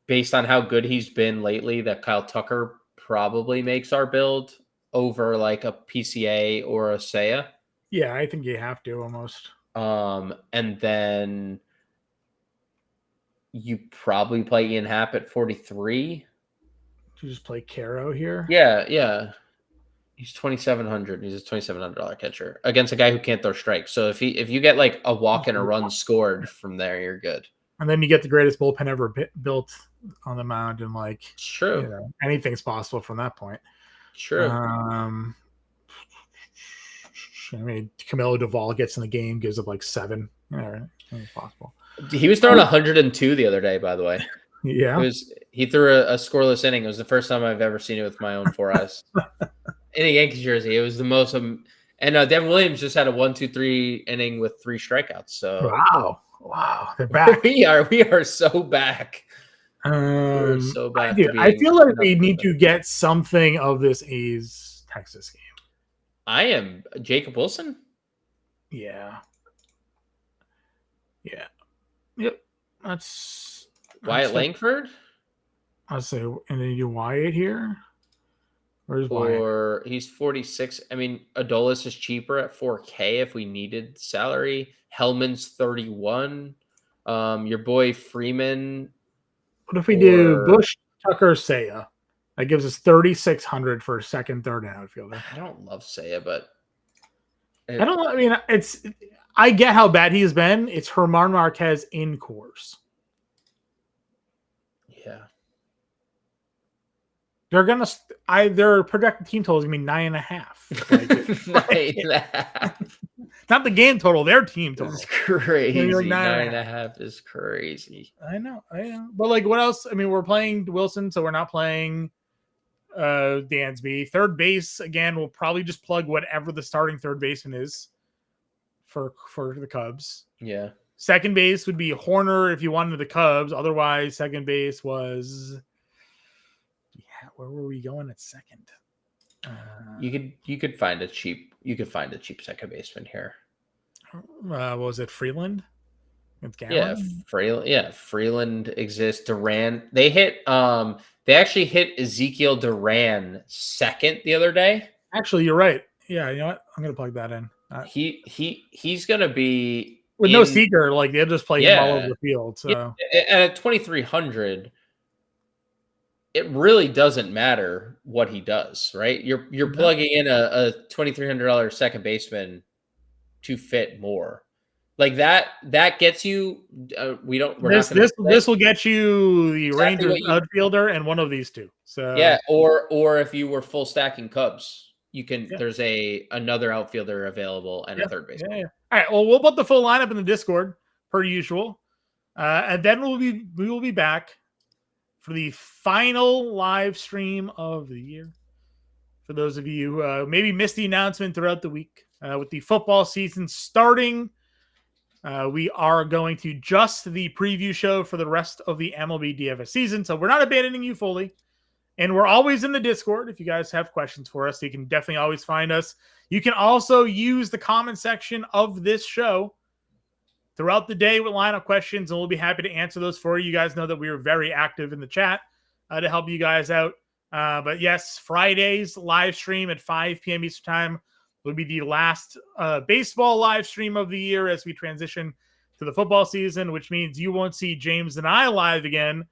based on how good he's been lately that Kyle Tucker probably makes our build over like a PCA or a Seiya. Yeah, I think you have to almost. And then you probably play Ian Happ at 43. You just play Caro here? Yeah. He's 2,700. He's a $2,700 catcher against a guy who can't throw strikes. So if you get like a walk and a run scored from there, you're good. And then you get the greatest bullpen ever built on the mound, and like it's true. Anything's possible from that point. True. I mean, Camilo Duvall gets in the game, gives up like 7. Anything's possible. He was throwing 102 the other day, by the way. Yeah. He threw a scoreless inning. It was the first time I've ever seen it with my own 4 eyes. In a Yankees jersey, it was the most. And Devin Williams just had a 1-2-3 inning with 3 strikeouts. So wow, they're back. we are so back. We're so back. I feel like we need to get something of this A's Texas game. I am Jacob Wilson. Yeah. Yep. That's Wyatt Langford. I'll say, and then you do Wyatt here. Where's Wyatt? He's 46. I mean, Adolis is cheaper at 4K if we needed salary. Hellman's 31. Your boy Freeman. What if we do Bush, Tucker, Seiya? That gives us 3,600 for a second, third, and outfielder. I don't love Seiya, but I don't know. I mean, I get how bad he's been. It's Herman Marquez in course. Yeah. Their projected team total is gonna be 9.5. Like, 9.5. Not the game total, their team total. It's crazy. Like 9.5 is crazy. I know. But like, what else? I mean, we're playing Wilson, so we're not playing Dansby. Third base again. We'll probably just plug whatever the starting third baseman is for the Cubs. Yeah. Second base would be Horner if you wanted the Cubs. Otherwise, second base was. Where were we going at second? You could find a cheap second baseman here. Was it Freeland? Freeland exists. Duran. They actually hit Ezekiel Duran second the other day. Actually, you're right. Yeah, you know what? I'm gonna plug that in. He's gonna be with no seeker. Like they'll just play him all over the field. So at 2,300. It really doesn't matter what he does, right? You're plugging in a $2,300 second baseman to fit more, like that gets you. This will get you the Rangers outfielder and one of these two. So yeah, or if you were full stacking Cubs, you can. Yeah. There's another outfielder available and a third baseman. Yeah. All right. Well, we'll put the full lineup in the Discord per usual, and then we will be back for the final live stream of the year. For those of you who maybe missed the announcement throughout the week, with the football season starting We are going to just the preview show for the rest of the MLB DFS season. So we're not abandoning you fully. And we're always in the Discord if you guys have questions for us. So you can definitely always find us. You can also use the comment section of this show throughout the day with lineup questions, and we'll be happy to answer those for you. You guys know that we are very active in the chat to help you guys out. But yes, Friday's live stream at 5 p.m. Eastern Time will be the last baseball live stream of the year as we transition to the football season, which means you won't see James and I live again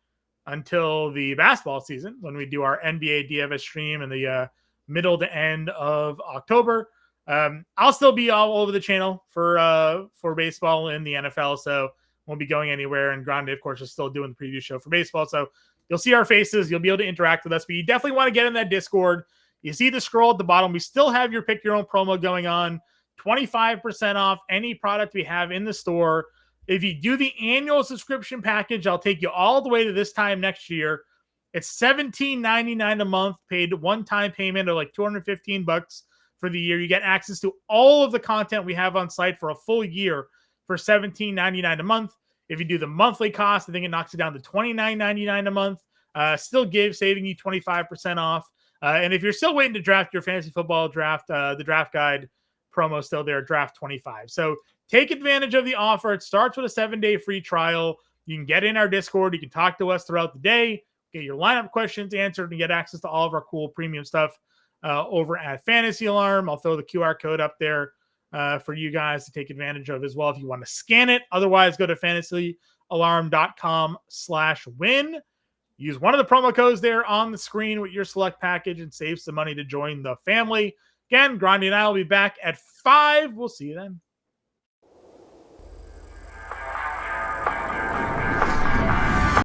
until the basketball season when we do our NBA DFS stream in the middle to end of October. I'll still be all over the channel for baseball and the NFL, so won't be going anywhere. And Grande, of course, is still doing the preview show for baseball, so you'll see our faces. You'll be able to interact with us, but you definitely want to get in that Discord. You see the scroll at the bottom. We still have your pick your own promo going on, 25% off any product we have in the store. If you do the annual subscription package, I'll take you all the way to this time next year. It's $17.99 a month, paid one-time payment of like $215 for the year. You get access to all of the content we have on site for a full year for $17.99 a month. If you do the monthly cost, I think it knocks it down to $29.99 a month. Still saving you 25% off. And if you're still waiting to draft your fantasy football draft, the draft guide promo is still there, draft 25. So take advantage of the offer. It starts with a 7-day free trial. You can get in our Discord. You can talk to us throughout the day, get your lineup questions answered, and get access to all of our cool premium stuff over at Fantasy Alarm. I'll throw the QR code up there for you guys to take advantage of as well if you want to scan it. Otherwise, go to fantasyalarm.com/win. Use one of the promo codes there on the screen with your select package and save some money to join the family. Again, Grande and I will be back at 5. We'll see you then.